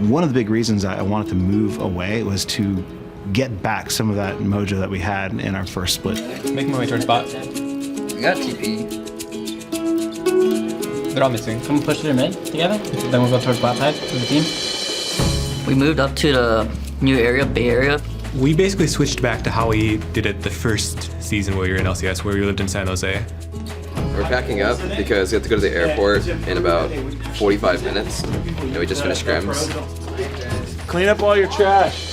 One of the big reasons I wanted to move away was to get back some of that mojo that we had in our first split. Making my way towards bot. We got TP. They're all missing. Can we push their mid together? Then we'll go towards bot side as a team. We moved up to the new area, Bay Area. We basically switched back to how we did it the first season where we were in LCS, where we lived in San Jose. We're packing up because we have to go to the airport in about 45 minutes, and we just finished scrims. Clean up all your trash.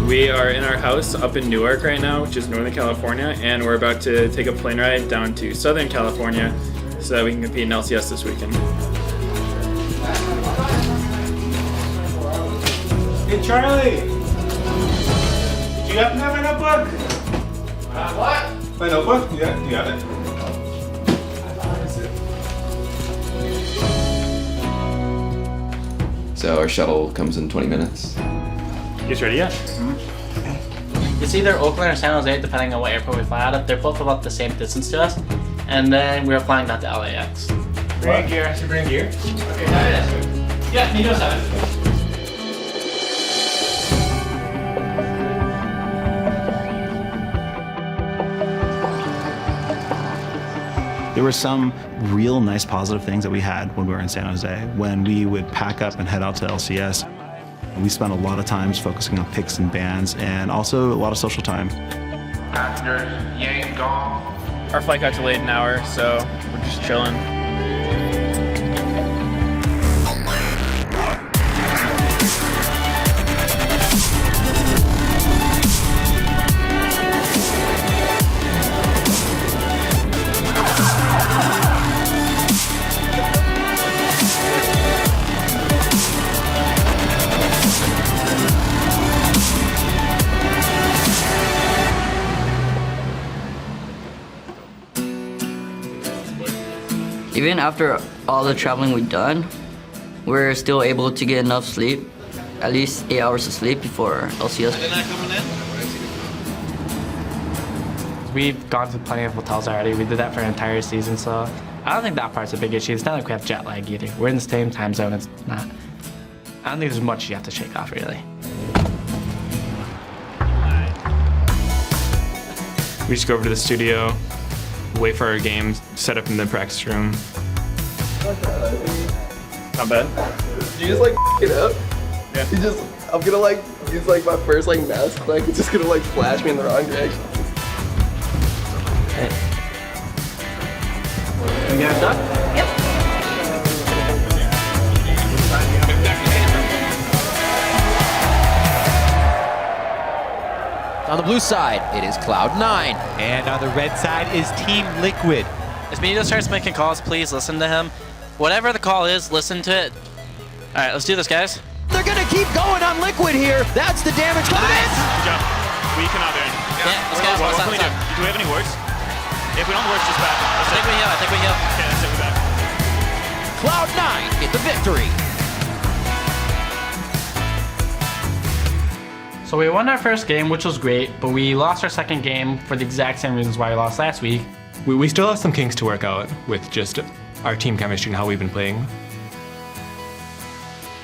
We are in our house up in Newark right now, which is Northern California, and we're about to take a plane ride down to Southern California so that we can compete in LCS this weekend. Hey Charlie! Did you happen to have my notebook? What? My notebook? You got it? So our shuttle comes in 20 minutes. You guys ready yet? It's either Oakland or San Jose, depending on what airport we fly out of. They're both about the same distance to us. And then we were flying down to LAX. Bring gear. I should bring gear. Okay, yeah, you know 7. There were some real nice positive things that we had when we were in San Jose. When we would pack up and head out to LCS, we spent a lot of times focusing on picks and bans and also a lot of social time. Our flight got delayed an hour, so we're just chilling. Even after all the traveling we've done, we're still able to get enough sleep, at least 8 hours of sleep before LCS. We've gone to plenty of hotels already. We did that for an entire season, so I don't think that part's a big issue. It's not like we have jet lag either. We're in the same time zone. It's not. I don't think there's much you have to shake off, really. We just go over to the studio, wait for our game, set up in the practice room. Not bad. You just like it up? Yeah. You just, I'm gonna like use like my first like mouse click. It's just gonna like flash me in the wrong direction. You guys done? Yep. On the blue side, it is Cloud9. And on the red side is Team Liquid. If Benito starts making calls, please listen to him. Whatever the call is, listen to it. All right, let's do this, guys. They're gonna keep going on Liquid here. That's the damage coming in. Good job. We come out there. Yeah, let's go. What can we do? Do we have any words? If we don't have words, just back. I think we heal. Okay, that's it, we're back. Cloud9 get the victory. So we won our first game, which was great, but we lost our second game for the exact same reasons why we lost last week. We still have some kinks to work out with just our team chemistry and how we've been playing.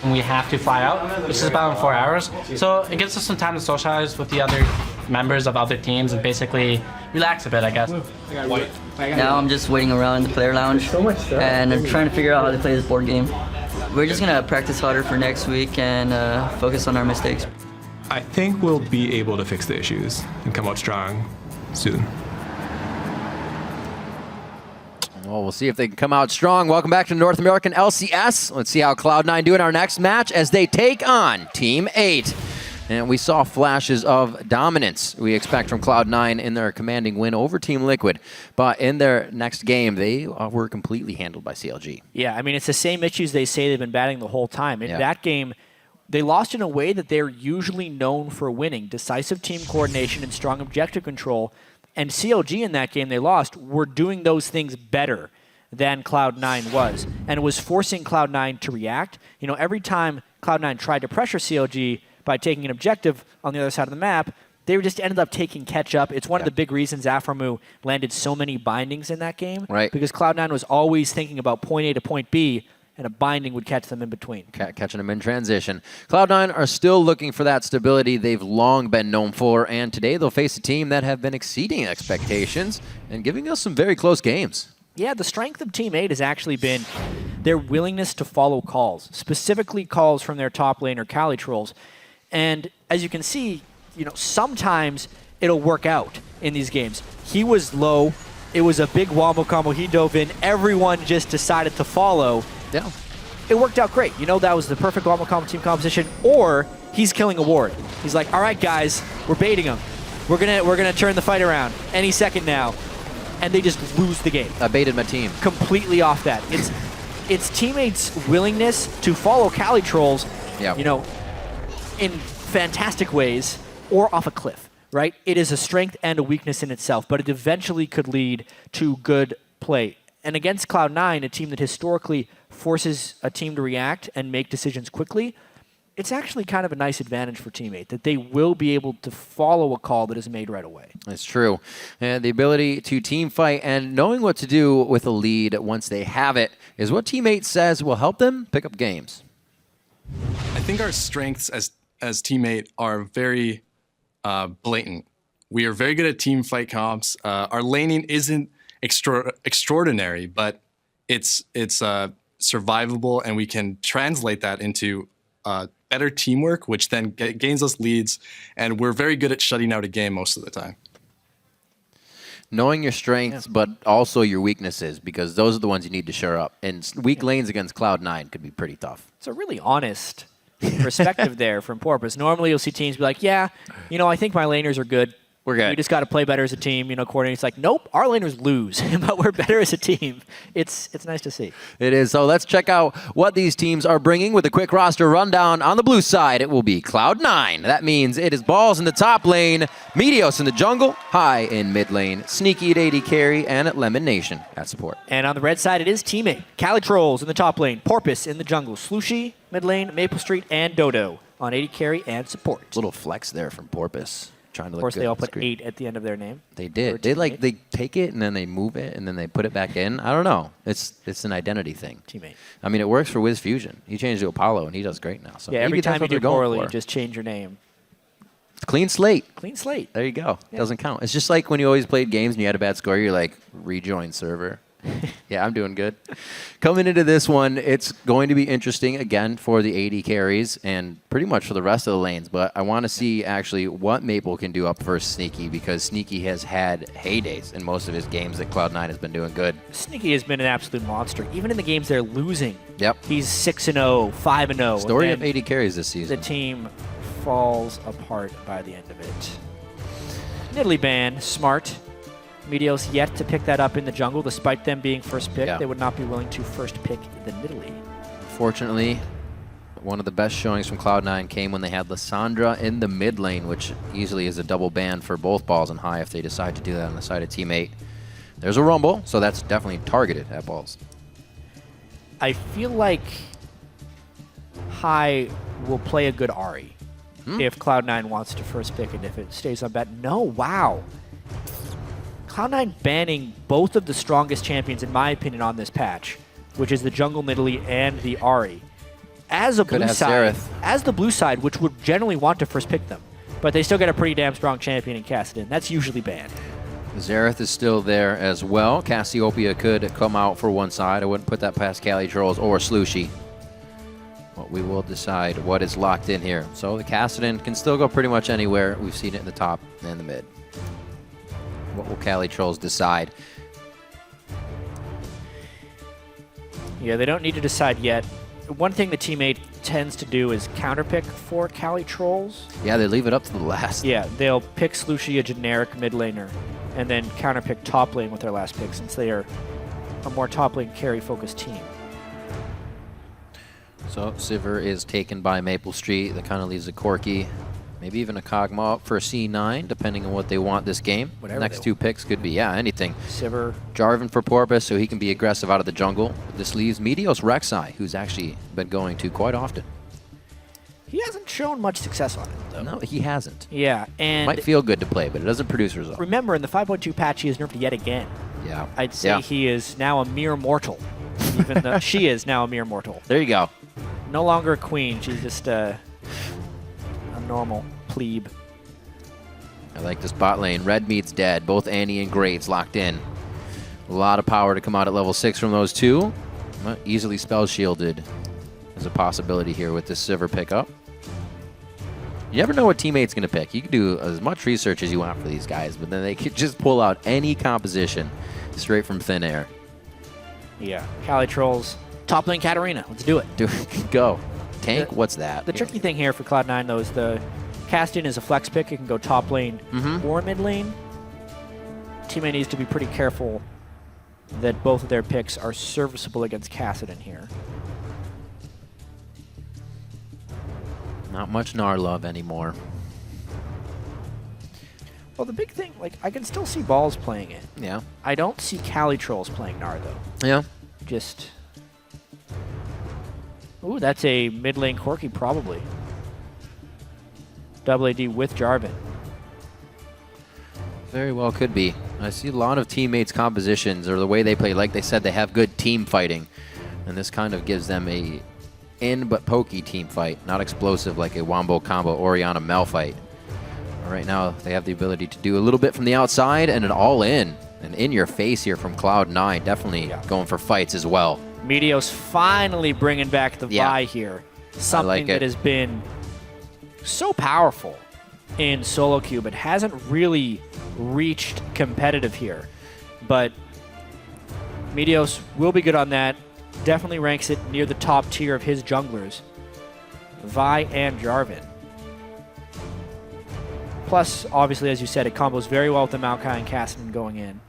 And we have to fly out, which is about in 4 hours. So it gives us some time to socialize with the other members of other teams and basically relax a bit, I guess. Now I'm just waiting around in the player lounge and I'm trying to figure out how to play this board game. We're just gonna practice harder for next week and focus on our mistakes. I think we'll be able to fix the issues and come out strong soon. Well, we'll see if they can come out strong. Welcome back to North American LCS. Let's see how Cloud9 do in our next match as they take on Team 8. And we saw flashes of dominance we expect from Cloud9 in their commanding win over Team Liquid. But in their next game, they were completely handled by CLG. Yeah, I mean, it's the same issues they say they've been batting the whole time. In that game, they lost in a way that they're usually known for winning. Decisive team coordination and strong objective control. And CLG in that game they lost were doing those things better than Cloud9 was. And it was forcing Cloud9 to react. You know, every time Cloud9 tried to pressure CLG by taking an objective on the other side of the map, they just ended up taking catch-up. It's one of the big reasons Aframu landed so many bindings in that game. Right. Because Cloud9 was always thinking about point A to point B, and a binding would catch them in between. Catching them in transition. Cloud9 are still looking for that stability they've long been known for, and today they'll face a team that have been exceeding expectations and giving us some very close games. Yeah, the strength of Team 8 has actually been their willingness to follow calls, specifically calls from their top laner, Cali Trolls. And as you can see, sometimes it'll work out in these games. He was low. It was a big wombo combo. He dove in. Everyone just decided to follow. Yeah. It worked out great. That was the perfect wombo combo team composition. Or he's killing a ward. He's like, all right, guys, we're baiting him. We're gonna turn the fight around any second now. And they just lose the game. I baited my team. Completely off that. It's teammates' willingness to follow Cali Trolls, in fantastic ways or off a cliff, right? It is a strength and a weakness in itself, but it eventually could lead to good play. And against Cloud9, a team that historically forces a team to react and make decisions quickly, it's actually kind of a nice advantage for Team 8 that they will be able to follow a call that is made right away. It's true. And the ability to team fight and knowing what to do with a lead once they have it is what Team 8 says will help them pick up games. I think our strengths as Team 8 are very blatant. We are very good at team fight comps. Our laning isn't extraordinary, but it's survivable, and we can translate that into better teamwork, which then gains us leads, and we're very good at shutting out a game most of the time. Knowing your strengths, but also your weaknesses, because those are the ones you need to shore up. And weak lanes against Cloud9 could be pretty tough. It's a really honest perspective there from Porpoise. Normally you'll see teams be like, yeah, I think my laners are good. We're good. We just got to play better as a team. Coordinate. It's like, nope, our laners lose, but we're better as a team. It's nice to see. It is. So let's check out what these teams are bringing with a quick roster rundown. On the blue side, it will be Cloud9. That means it is Balls in the top lane, Meteos in the jungle, High in mid lane, Sneaky at AD carry, and at Lemon Nation at support. And on the red side, it is Team 8. Cali Trolls in the top lane, Porpoise in the jungle, Slooshy, mid lane, Maple Street, and Dodo on AD carry and support. Little flex there from Porpoise. Trying to of course, look they all good. put 8 at the end of their name. They did. They take it and then they move it and then they put it back in. I don't know. It's an identity thing. Team 8. I mean, it works for Wiz Fusion. He changed to Apollo and he does great now. So yeah, every maybe that's time what you do they're going poorly, for. you just change your name. Clean slate. Clean slate. There you go. Doesn't count. It's just like when you always played games and you had a bad score, you're like, rejoin server. Yeah, I'm doing good. Coming into this one, it's going to be interesting again for the AD carries and pretty much for the rest of the lanes. But I want to see actually what Maple can do up versus Sneaky, because Sneaky has had heydays in most of his games that Cloud9 has been doing good. Sneaky has been an absolute monster. Even in the games they're losing, Yep. he's 6-0, 5-0. Story of AD carries this season. The team falls apart by the end of it. Nidalee ban, smart. Meteos yet to pick that up in the jungle, despite them being first pick. Yeah. They would not be willing to first pick the Nidalee. Fortunately, one of the best showings from Cloud9 came when they had Lissandra in the mid lane, which easily is a double ban for both Balls and High if they decide to do that on the side of Team 8. There's a Rumble, so that's definitely targeted at Balls. I feel like High will play a good Ahri if Cloud9 wants to first pick it, if it stays on bet. No, wow. Cloud9 banning both of the strongest champions, in my opinion, on this patch, which is the jungle Nidalee and the Ahri. As a blue side, as the blue side, which would generally want to first pick them, but they still get a pretty damn strong champion in Kassadin. That's usually banned. Xerath is still there as well. Cassiopeia could come out for one side. I wouldn't put that past Cali Trolls or Slooshy. But we will decide what is locked in here. So the Kassadin can still go pretty much anywhere. We've seen it in the top and the mid. What will Cali Trolls decide? Yeah, they don't need to decide yet. One thing the Team 8 tends to do is counterpick for Cali Trolls. Yeah, they leave it up to the last. Yeah, they'll pick Slooshy, a generic mid laner, and then counterpick top lane with their last pick, since they are a more top lane carry-focused team. So Sivir is taken by Maple Street. That kind of leaves a Corki, maybe even a Kog'Maw up for a C9, depending on what they want this game. Whatever Next two picks could be, anything. Sivir. Jarvan for Porpoise, so he can be aggressive out of the jungle. This leaves Meteos Rek'Sai, who's actually been going to quite often. He hasn't shown much success on it, though. No, he hasn't. Yeah, and Might feel good to play, but it doesn't produce results. remember, in the 5.2 patch, he is nerfed yet again. Yeah. I'd say he is now a mere mortal. Even though she is now a mere mortal. There you go. No longer a queen. She's just a normal plebe. I like this bot lane. Red meets dead. Both Annie and Greats locked in. A lot of power to come out at level 6 from those two. Easily spell shielded is a possibility here with this Sivir pickup. You never know what teammate's going to pick. You can do as much research as you want for these guys, but then they could just pull out any composition straight from thin air. Yeah. Cali Trolls. Top lane Katarina. Let's do it. Go. Tank, what's that? The tricky thing here for Cloud9, though, is the Casting is a flex pick. It can go top lane or mid lane. Teammate needs to be pretty careful that both of their picks are serviceable against Kassadin here. Not much Gnar love anymore. Well, the big thing, like, I can still see Balls playing it. Yeah. I don't see Cali Trolls playing Gnar, though. Yeah. Just... Ooh, that's a mid lane Corki, probably. Double AD with Jarvan. Very well could be. I see a lot of teammates' compositions, or the way they play. Like they said, they have good team fighting. And this kind of gives them a but pokey team fight, not explosive like a Wombo Combo Orianna Mel fight. Right now, they have the ability to do a little bit from the outside and an all-in. And in your face here from Cloud9, definitely going for fights as well. Meteos finally bringing back the Vi here. Something that has been so powerful in solo queue, but hasn't really reached competitive here. But Meteos will be good on that. Definitely ranks it near the top tier of his junglers. Vi and Jarvan. Plus, obviously, as you said, it combos very well with the Maokai and Kassadin going in.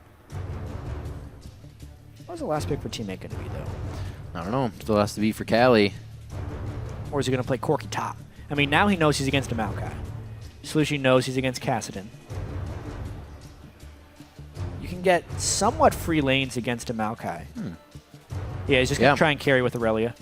What was the last pick for teammate going to be, though? I don't know. Still has to be for Cali. Or is he going to play Corki top? I mean, now he knows he's against a Maokai. Slushy knows he's against Kassadin. You can get somewhat free lanes against a Maokai. Yeah, he's just going to try and carry with Aurelia.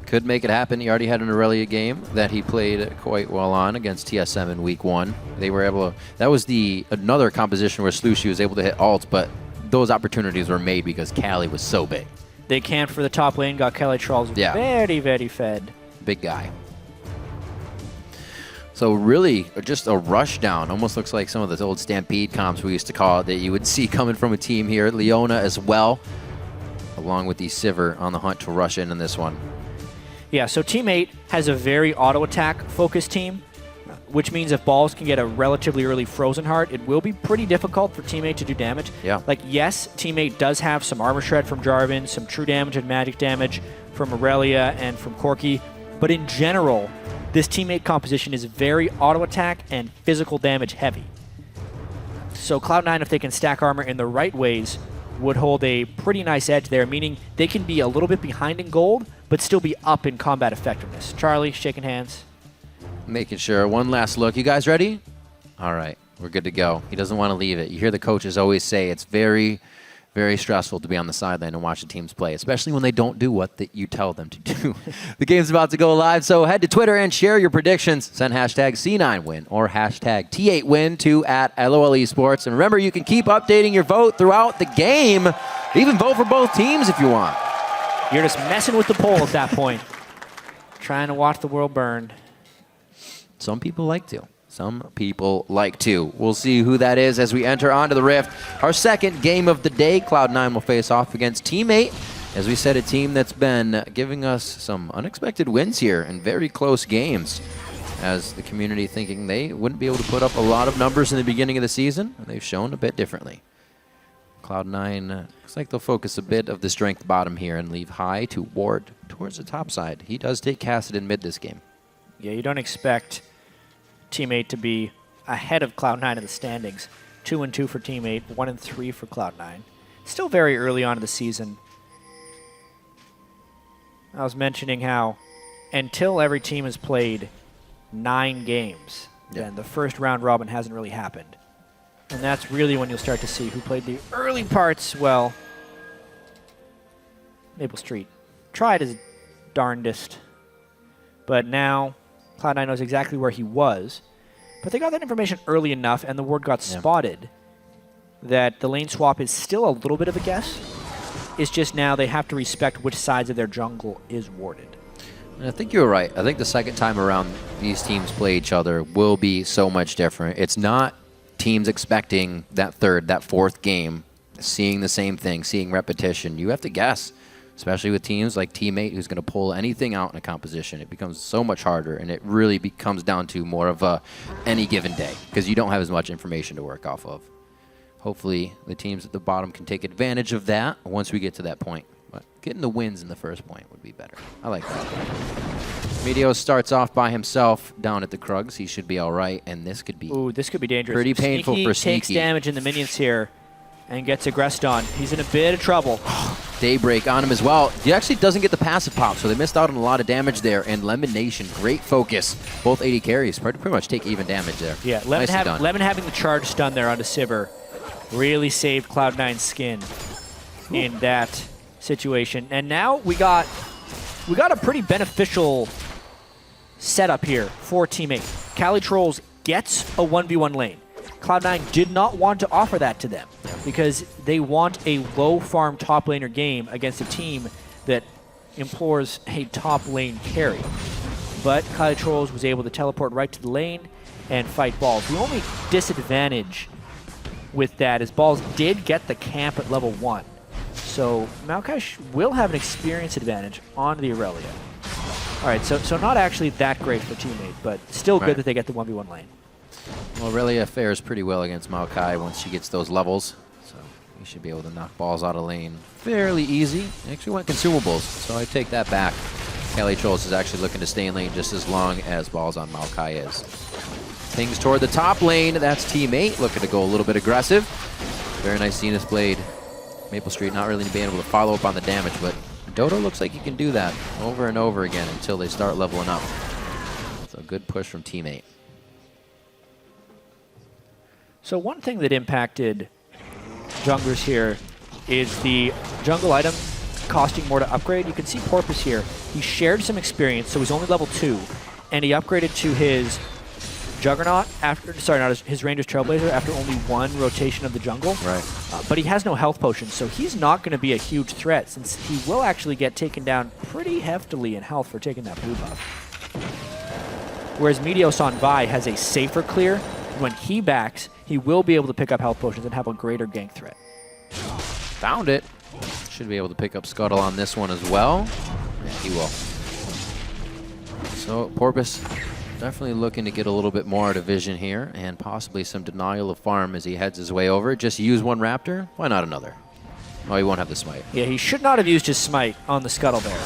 Could make it happen. He already had an Aurelia game that he played quite well on against TSM in week 1. They were able to... That was another composition where Slushy was able to hit ults, but those opportunities were made because Cali was so big. They camped for the top lane, got Cali Trolls very, very fed. Big guy. So really, just a rush down. Almost looks like some of the old Stampede comps we used to call it that you would see coming from a team here. Leona as well, along with the Sivir on the hunt to rush in this one. Yeah, so Team 8 has a very auto-attack focused team, which means if Balls can get a relatively early Frozen Heart, it will be pretty difficult for Team 8 to do damage. Yeah. Like, yes, Team 8 does have some Armor Shred from Jarvan, some true damage and magic damage from Aurelia and from Corki, but in general, this Team 8 composition is very auto-attack and physical damage heavy. So Cloud9, if they can stack armor in the right ways, would hold a pretty nice edge there, meaning they can be a little bit behind in gold, but still be up in combat effectiveness. Charlie, shaking hands. Making sure. One last look. You guys ready? All right. We're good to go. He doesn't want to leave it. You hear the coaches always say it's very, very stressful to be on the sideline and watch the teams play, especially when they don't do what you tell them to do. The game's about to go live, so head to Twitter and share your predictions. Send hashtag C9win or hashtag T8win to @LOL Esports. And remember, you can keep updating your vote throughout the game. Even vote for both teams if you want. You're just messing with the poll at that point. Trying to watch the world burn. Some people like to. Some people like to. We'll see who that is as we enter onto the Rift. Our second game of the day, Cloud9 will face off against Team 8. As we said, a team that's been giving us some unexpected wins here in very close games. As the community thinking they wouldn't be able to put up a lot of numbers in the beginning of the season, and they've shown a bit differently. Cloud9 looks like they'll focus a bit of the strength bottom here and leave High to ward towards the top side. He does take Kassadin mid this game. Yeah, you don't expect Team 8 to be ahead of Cloud9 in the standings. 2-2 for Team 8, 1-3 for Cloud9. Still very early on in the season. I was mentioning how until every team has played 9 games, then the first round robin hasn't really happened. And that's really when you'll start to see who played the early parts well. Maple Street tried his darndest, but now Cloud9 knows exactly where he was. But they got that information early enough, and the word got spotted that the lane swap is still a little bit of a guess. It's just now they have to respect which sides of their jungle is warded. And I think you're right. I think the second time around these teams play each other will be so much different. It's not teams expecting that third, that fourth game, seeing the same thing, seeing repetition. You have to guess, especially with teams like Teammate who's going to pull anything out in a composition. It becomes so much harder, and it really comes down to more of a any given day because you don't have as much information to work off of. Hopefully the teams at the bottom can take advantage of that once we get to that point. But getting the wins in the first point would be better. I like that. Meteos starts off by himself down at the Krugs. He should be all right, and this could be dangerous. Pretty painful for Sneaky. Takes damage in the minions here and gets aggressed on. He's in a bit of trouble. Daybreak on him as well. He actually doesn't get the passive pop, so they missed out on a lot of damage there. And Lemon Nation, great focus. Both 80 carries pretty much take even damage there. Yeah, Lemon having the charge stun there onto Sivir really saved Cloud9's skin in that situation. And now we got a pretty beneficial setup here for Teammate. Cali Trolls gets a 1v1 lane. Cloud9 did not want to offer that to them because they want a low farm top laner game against a team that implores a top lane carry. But Cali Trolls was able to teleport right to the lane and fight Balls. The only disadvantage with that is Balls did get the camp at level 1. So Maokai will have an experience advantage on the Aurelia. All right, so not actually that great for Teammate, but still good that they get the 1v1 lane. Well, Aurelia fares pretty well against Maokai once she gets those levels. So we should be able to knock Balls out of lane fairly easy. Actually went consumables, so I take that back. Cali Trolls is actually looking to stay in lane just as long as Balls on Maokai is. Pings toward the top lane. That's Teammate looking to go a little bit aggressive. Very nice Zenith Blade. Maple Street not really being able to follow up on the damage, but Dodo looks like he can do that over and over again until they start leveling up. So good push from Teammate. So one thing that impacted junglers here is the jungle item costing more to upgrade. You can see Porpoise here. He shared some experience, so he's only level 2, and he upgraded to his Juggernaut after, sorry, not his Ranger's Trailblazer after only 1 rotation of the jungle. Right. But he has no health potions, so he's not going to be a huge threat since he will actually get taken down pretty heftily in health for taking that blue buff. Whereas Meteos on Vi has a safer clear. When he backs, he will be able to pick up health potions and have a greater gank threat. Found it. Should be able to pick up Scuttle on this one as well. Yeah, he will. So Porpoise definitely looking to get a little bit more out of vision here and possibly some denial of farm as he heads his way over. Just use one Raptor. Why not another? Oh, he won't have the smite. Yeah, he should not have used his smite on the Scuttle there.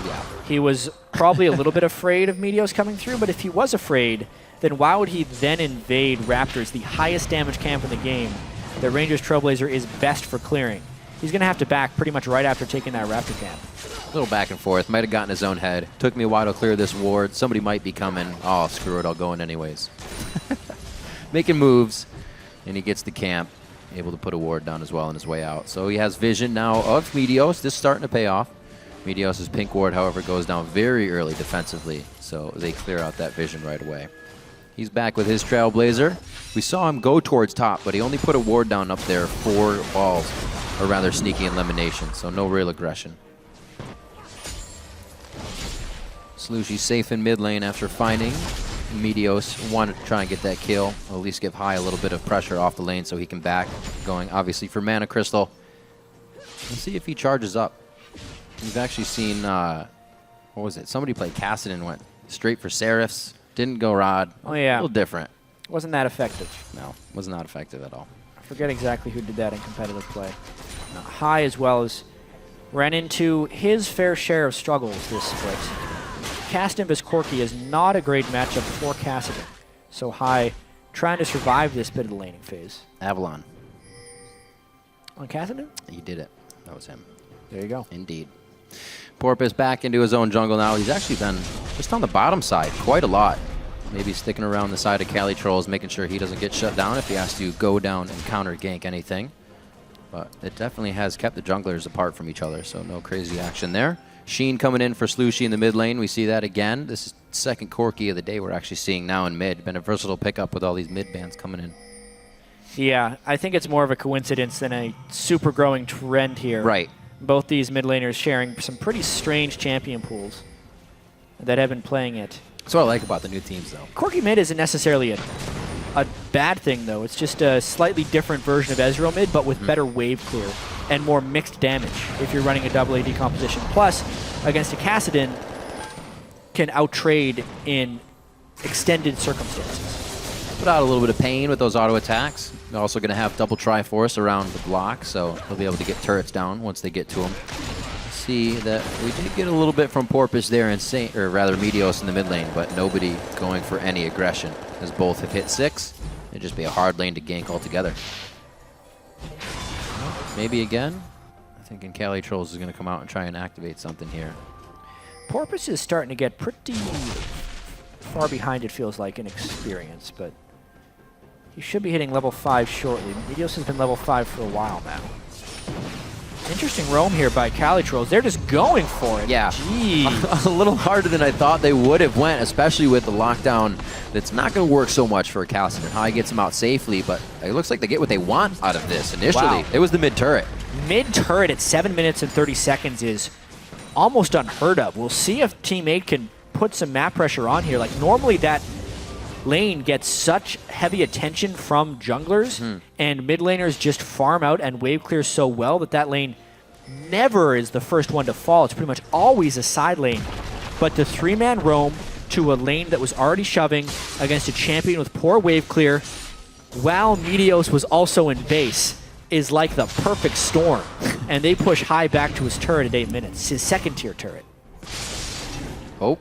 Yeah. He was probably a little bit afraid of Meteos coming through, but if he was afraid, then why would he then invade Raptors, the highest damage camp in the game? The Ranger's Trailblazer is best for clearing. He's going to have to back pretty much right after taking that Raptor camp. A little back and forth. Might have gotten his own head. Took me a while to clear this ward. Somebody might be coming. Oh, screw it. I'll go in anyways. Making moves. And he gets the camp. Able to put a ward down as well on his way out. So he has vision now of Meteos. This is starting to pay off. Meteos' pink ward, however, goes down very early defensively. So they clear out that vision right away. He's back with his Trailblazer. We saw him go towards top, but he only put a ward down up there for Balls. Or rather, Sneaky and Elimination. So no real aggression. Slushy safe in mid lane after finding Meteos. Wanted to try and get that kill. Or at least give High a little bit of pressure off the lane so he can back. Going, obviously, for Mana Crystal. Let's see if he charges up. We've actually seen, what was it? Somebody played Kassadin, went straight for Seraphs. Didn't go Rod. Oh, yeah. A little different. Wasn't that effective. No, was not effective at all. I forget exactly who did that in competitive play. High as well as ran into his fair share of struggles this split. Cast Nimbus Corki is not a great matchup for Kassadin. So High trying to survive this bit of the laning phase. Avalon. On Kassadin? He did it. That was him. There you go. Indeed. Porpoise back into his own jungle now. He's actually been just on the bottom side quite a lot. Maybe sticking around the side of Cali Trolls, making sure he doesn't get shut down if he has to go down and counter gank anything. But it definitely has kept the junglers apart from each other, so no crazy action there. Sheen coming in for Slushy in the mid lane. We see that again. This is second Corki of the day we're actually seeing now in mid. Been a versatile pickup with all these mid bands coming in. Yeah, I think it's more of a coincidence than a super growing trend here. Right. Both these mid laners sharing some pretty strange champion pools that have been playing it. That's what I like about the new teams, though. Quirky mid isn't necessarily a bad thing, though. It's just a slightly different version of Ezreal mid, but with better wave clear and more mixed damage if you're running a double AD composition. Plus, against a Kassadin, can out-trade in extended circumstances. Put out a little bit of pain with those auto attacks. They're also going to have double Triforce around the block, so they'll be able to get turrets down once they get to them. See that we did get a little bit from Porpoise there, or rather Meteos in the mid lane, but nobody going for any aggression, as both have hit 6. It'd just be a hard lane to gank altogether. Maybe again. I'm thinking Cali Trolls is going to come out and try and activate something here. Porpoise is starting to get pretty far behind, it feels like, in experience, but he should be hitting level 5 shortly. Meteos has been level 5 for a while now. Interesting roam here by Cali Trolls. They're just going for it. Yeah. Jeez. A little harder than I thought they would have went, especially with the lockdown. That's not going to work so much for Kassadin. How he gets them out safely, but it looks like they get what they want out of this initially. Wow. It was the mid-turret. Mid-turret at 7 minutes and 30 seconds is almost unheard of. We'll see if Team 8 can put some map pressure on here. Like, normally that lane gets such heavy attention from junglers, and mid laners just farm out and wave clear so well that lane never is the first one to fall. It's pretty much always a side lane. But the 3-man roam to a lane that was already shoving against a champion with poor wave clear, while Meteos was also in base, is like the perfect storm. And they push high back to his turret at 8 minutes, his second-tier turret. Oh.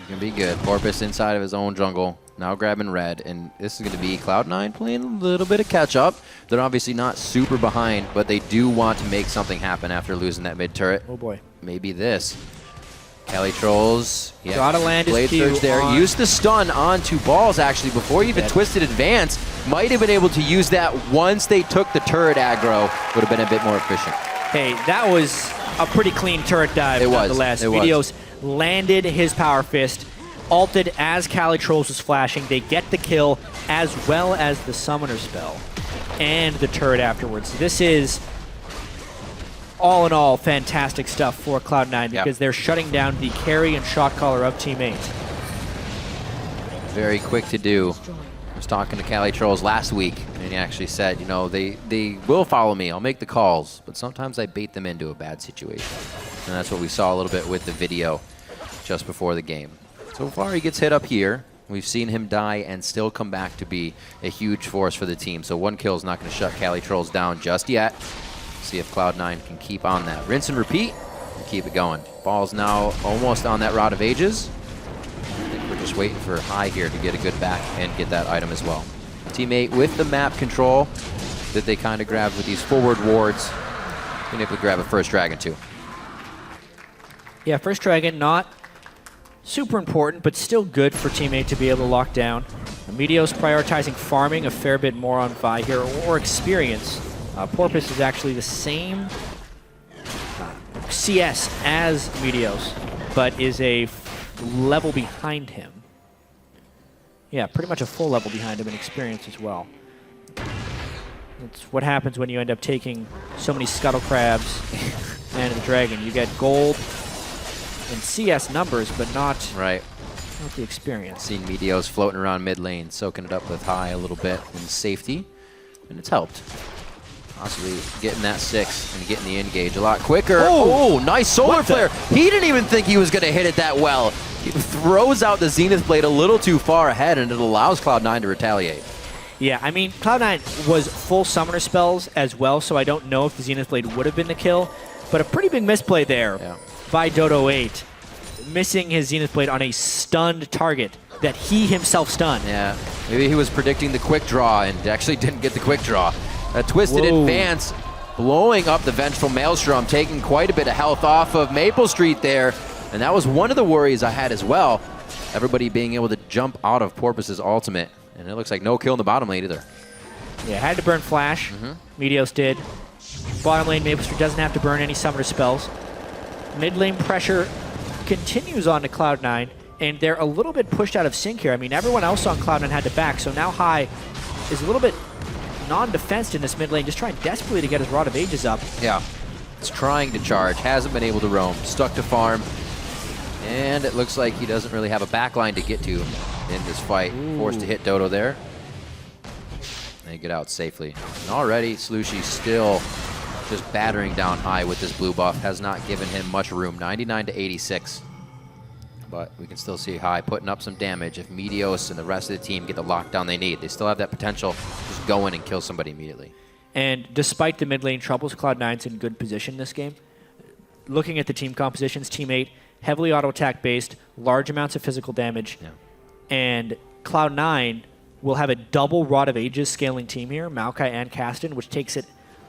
Gonna be good. Porpoise inside of his own jungle, now grabbing red, and this is gonna be Cloud9 playing a little bit of catch up. They're obviously not super behind, but they do want to make something happen after losing that mid turret. Oh boy. Maybe this. Cali Trolls, yeah. Gotta land his Blade Q surge there. on. Used the stun onto Balls actually before he even twisted advance. Might have been able to use that once they took the turret aggro. Would have been a bit more efficient. Hey, that was a pretty clean turret dive. It was. Nonetheless, It was. Meteos landed his power fist, ulted as Cali Trolls was flashing. They get the kill as well as the summoner spell and the turret afterwards. This is all in all fantastic stuff for Cloud9 because they're shutting down the carry and shot caller of Team 8. Very quick to do. I was talking to Cali Trolls last week, and he actually said, you know, they will follow me. I'll make the calls, but sometimes I bait them into a bad situation. And that's what we saw a little bit with the video just before the game. So far, he gets hit up here. We've seen him die and still come back to be a huge force for the team. So one kill is not going to shut Cali Trolls down just yet. See if Cloud9 can keep on that. Rinse and repeat and keep it going. Ball's now almost on that Rod of Ages. I think we're just waiting for High here to get a good back and get that item as well. Teammate with the map control that they kind of grabbed with these forward wards. Being able to grab a first dragon too. Yeah, first dragon, not super important, but still good for Team 8 to be able to lock down. Meteos prioritizing farming a fair bit more on Vi here, or experience. Porpoise is actually the same CS as Meteos, but is a level behind him. Yeah, pretty much a full level behind him in experience as well. It's what happens when you end up taking so many Scuttle Crabs and the Dragon. You get gold and CS numbers, but not the experience. Seen Meteos floating around mid lane, soaking it up with High a little bit in safety, and it's helped. Possibly getting that 6 and getting the engage a lot quicker. Oh, nice solar flare. He didn't even think he was going to hit it that well. He throws out the Zenith Blade a little too far ahead, and it allows Cloud9 to retaliate. Yeah, I mean, Cloud9 was full summoner spells as well, so I don't know if the Zenith Blade would have been the kill, but a pretty big misplay there by Dodo 8, missing his Zenith Blade on a stunned target that he himself stunned. Yeah, maybe he was predicting the quick draw and actually didn't get the quick draw. A twisted advance, blowing up the Vengeful Maelstrom, taking quite a bit of health off of Maple Street there. And that was one of the worries I had as well. Everybody being able to jump out of Porpoise's ultimate. And it looks like no kill in the bottom lane either. Yeah, had to burn Flash. Meteos did. Bottom lane, Maple Street doesn't have to burn any summoner spells. Mid lane pressure continues on to Cloud9, and they're a little bit pushed out of sync here. I mean, everyone else on Cloud9 had to back, so now High is a little bit non-defensed in this mid lane, just trying desperately to get his Rod of Ages up. Yeah. is trying to charge, hasn't been able to roam, stuck to farm, and it looks like he doesn't really have a backline to get to in this fight. Forced to hit Dodo there. And get out safely. And already, Slushy still just battering down high with this blue buff. Has not given him much room. 99 to 86. But we can still see High putting up some damage if Meteos and the rest of the team get the lockdown they need. They still have that potential to just go in and kill somebody immediately. And despite the mid lane troubles, Cloud9's in good position this game. Looking at the team compositions, Team 8, heavily auto attack based, large amounts of physical damage. Yeah. And Cloud9 will have a double Rod of Ages scaling team here, Maokai and Kasten, which takes it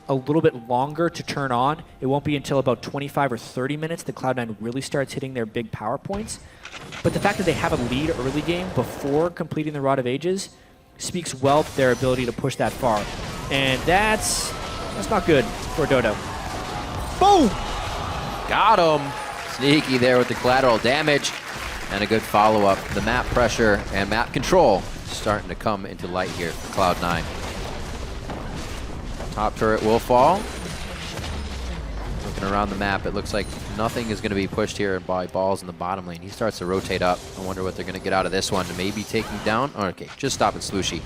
a little bit longer to turn on. It won't be until about 25 or 30 minutes that Cloud9 really starts hitting their big power points. But the fact that they have a lead early game before completing the Rod of Ages speaks well to their ability to push that far. And that's not good for Dodo. Boom! Got him! Sneaky there with the collateral damage. And a good follow-up. The map pressure and map control starting to come into light here for Cloud9. Top turret will fall. Looking around the map, it looks like nothing is going to be pushed here by Balls in the bottom lane. He starts to rotate up. I wonder what they're going to get out of this one to maybe take him down. Oh, okay, just stop it, Slushy.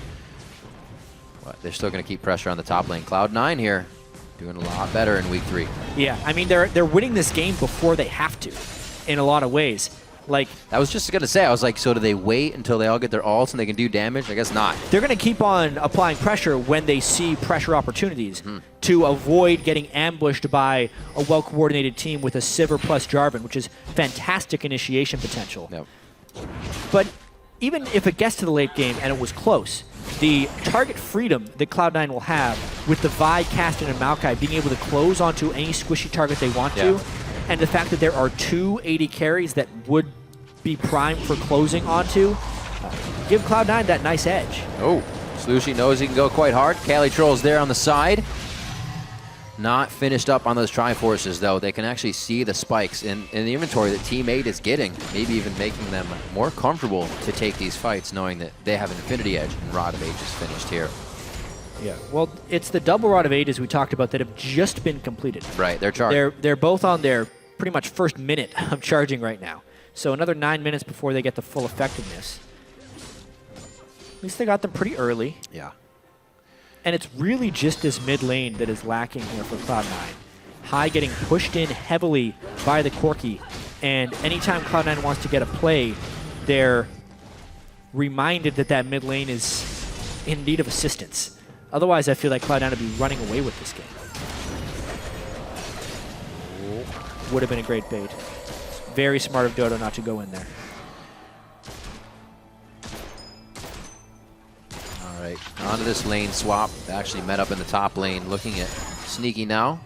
But they're still going to keep pressure on the top lane. Cloud9 here, doing a lot better in week 3. Yeah, I mean, they're winning this game before they have to, in a lot of ways. Like, I was just going to say, I was like, so do they wait until they all get their ults and they can do damage? I guess not. They're going to keep on applying pressure when they see pressure opportunities to avoid getting ambushed by a well-coordinated team with a Sivir plus Jarvan, which is fantastic initiation potential. Yep. But even if it gets to the late game and it was close, the target freedom that Cloud9 will have with the Vi, Kasten, and Maokai being able to close onto any squishy target they want to, and the fact that there are 2 AD carries that would be primed for closing onto, give Cloud9 that nice edge. Oh, Slushy knows he can go quite hard. Cali Troll's there on the side. Not finished up on those Triforces, though. They can actually see the spikes in the inventory that Team 8 is getting, maybe even making them more comfortable to take these fights, knowing that they have an Infinity Edge and Rod of Ages finished here. Yeah, well, it's the double Rod of Ages we talked about that have just been completed. Right, they're charging. They're both on their pretty much first minute of charging right now. So another 9 minutes before they get the full effectiveness. At least they got them pretty early. Yeah. And it's really just this mid lane that is lacking here for Cloud9. High getting pushed in heavily by the Corki, and anytime Cloud9 wants to get a play, they're reminded that that mid lane is in need of assistance. Otherwise, I feel like Cloud9 would be running away with this game. Would have been a great bait. Very smart of Dodo not to go in there. All right, onto this lane swap. They actually met up in the top lane. Looking at Sneaky now,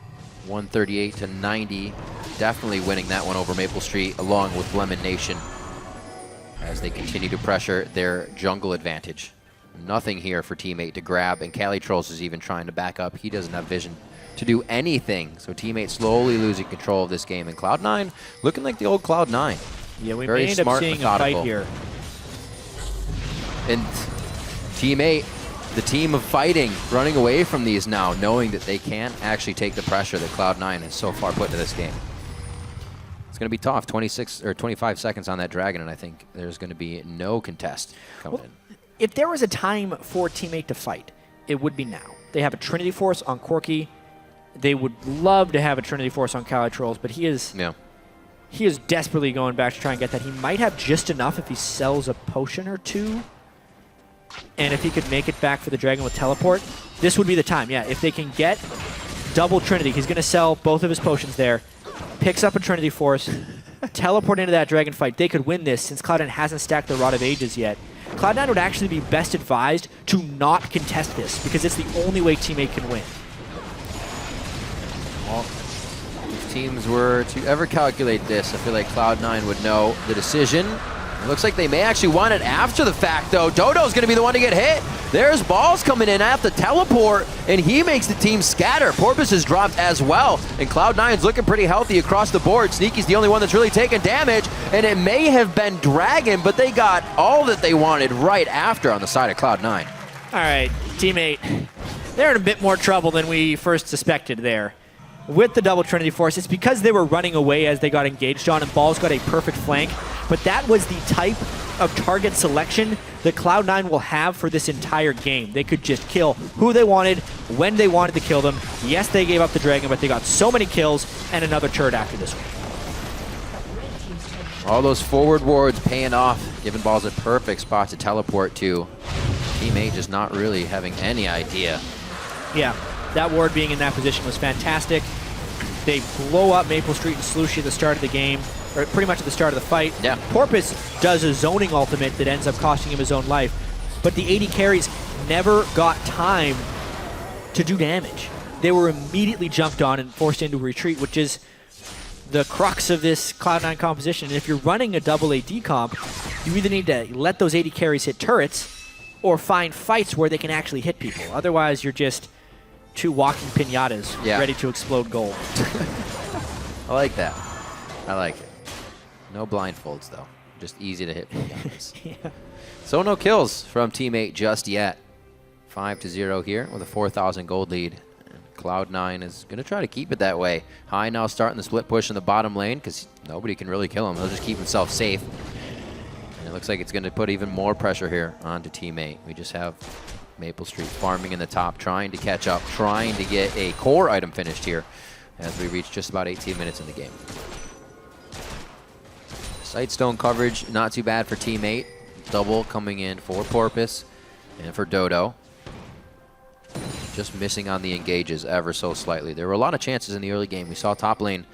138 to 90. Definitely winning that one over Maple Street, along with Lemon Nation, as they continue to pressure their jungle advantage. Nothing here for Team 8 to grab, and Cali Trolls is even trying to back up. He doesn't have vision to do anything, so Team 8 slowly losing control of this game, and Cloud9 looking like the old Cloud9. Yeah, we Very may end up smart, seeing methodical. a fight here. And Team 8, the team of fighting, running away from these now, knowing that they can't actually take the pressure that Cloud9 has so far put into this game. It's going to be tough. 26 or 25 seconds on that Dragon, and I think there's going to be no contest coming in. If there was a time for Team 8 to fight, it would be now. They have a Trinity Force on Corki. They would love to have a Trinity Force on Cali Trolls, but he is desperately going back to try and get that. He might have just enough if he sells a potion or two. And if he could make it back for the Dragon with Teleport, this would be the time. Yeah, if they can get double Trinity, he's going to sell both of his potions there, picks up a Trinity Force, teleport into that Dragon fight. They could win this since Cloud9 hasn't stacked the Rod of Ages yet. Cloud9 would actually be best advised to not contest this because it's the only way Team 8 can win. Well, if teams were to ever calculate this, I feel like Cloud9 would know the decision. It looks like they may actually want it after the fact, though. Dodo's going to be the one to get hit. There's Balls coming in at the teleport, and he makes the team scatter. Porpoise is dropped as well, and Cloud9's looking pretty healthy across the board. Sneaky's the only one that's really taken damage, and it may have been Dragon, but they got all that they wanted right after on the side of Cloud9. All right, Team 8. They're in a bit more trouble than we first suspected there. with the double Trinity Force. It's because they were running away as they got engaged on, and Balls got a perfect flank. But that was the type of target selection that Cloud9 will have for this entire game. They could just kill who they wanted, when they wanted to kill them. Yes, they gave up the Dragon, but they got so many kills and another turret after this one. All those forward wards paying off, giving Balls a perfect spot to teleport to. Teammate just not really having any idea. Yeah, that ward being in that position was fantastic. They blow up Maple Street and Slushy at the start of the game, or pretty much at the start of the fight. Yeah. Porpoise does a zoning ultimate that ends up costing him his own life, but the AD carries never got time to do damage. They were immediately jumped on and forced into retreat, which is the crux of this Cloud9 composition. And if you're running a double AD comp, you either need to let those AD carries hit turrets or find fights where they can actually hit people. Otherwise, you're just two walking pinatas ready to explode gold. I like that. I like it. No blindfolds, though. Just easy to hit pinatas. Yeah. So no kills from Teammate just yet. 5-0 here with a 4,000 gold lead. Cloud9 is going to try to keep it that way. High now starting the split push in the bottom lane because nobody can really kill him. He'll just keep himself safe. And it looks like it's going to put even more pressure here onto Teammate. We just have Maple Street farming in the top, trying to catch up, trying to get a core item finished here as we reach just about 18 minutes in the game. Sightstone coverage, not too bad for Teammate. Double coming in for Porpoise and for Dodo. Just missing on the engages ever so slightly. There were a lot of chances in the early game. We saw top lane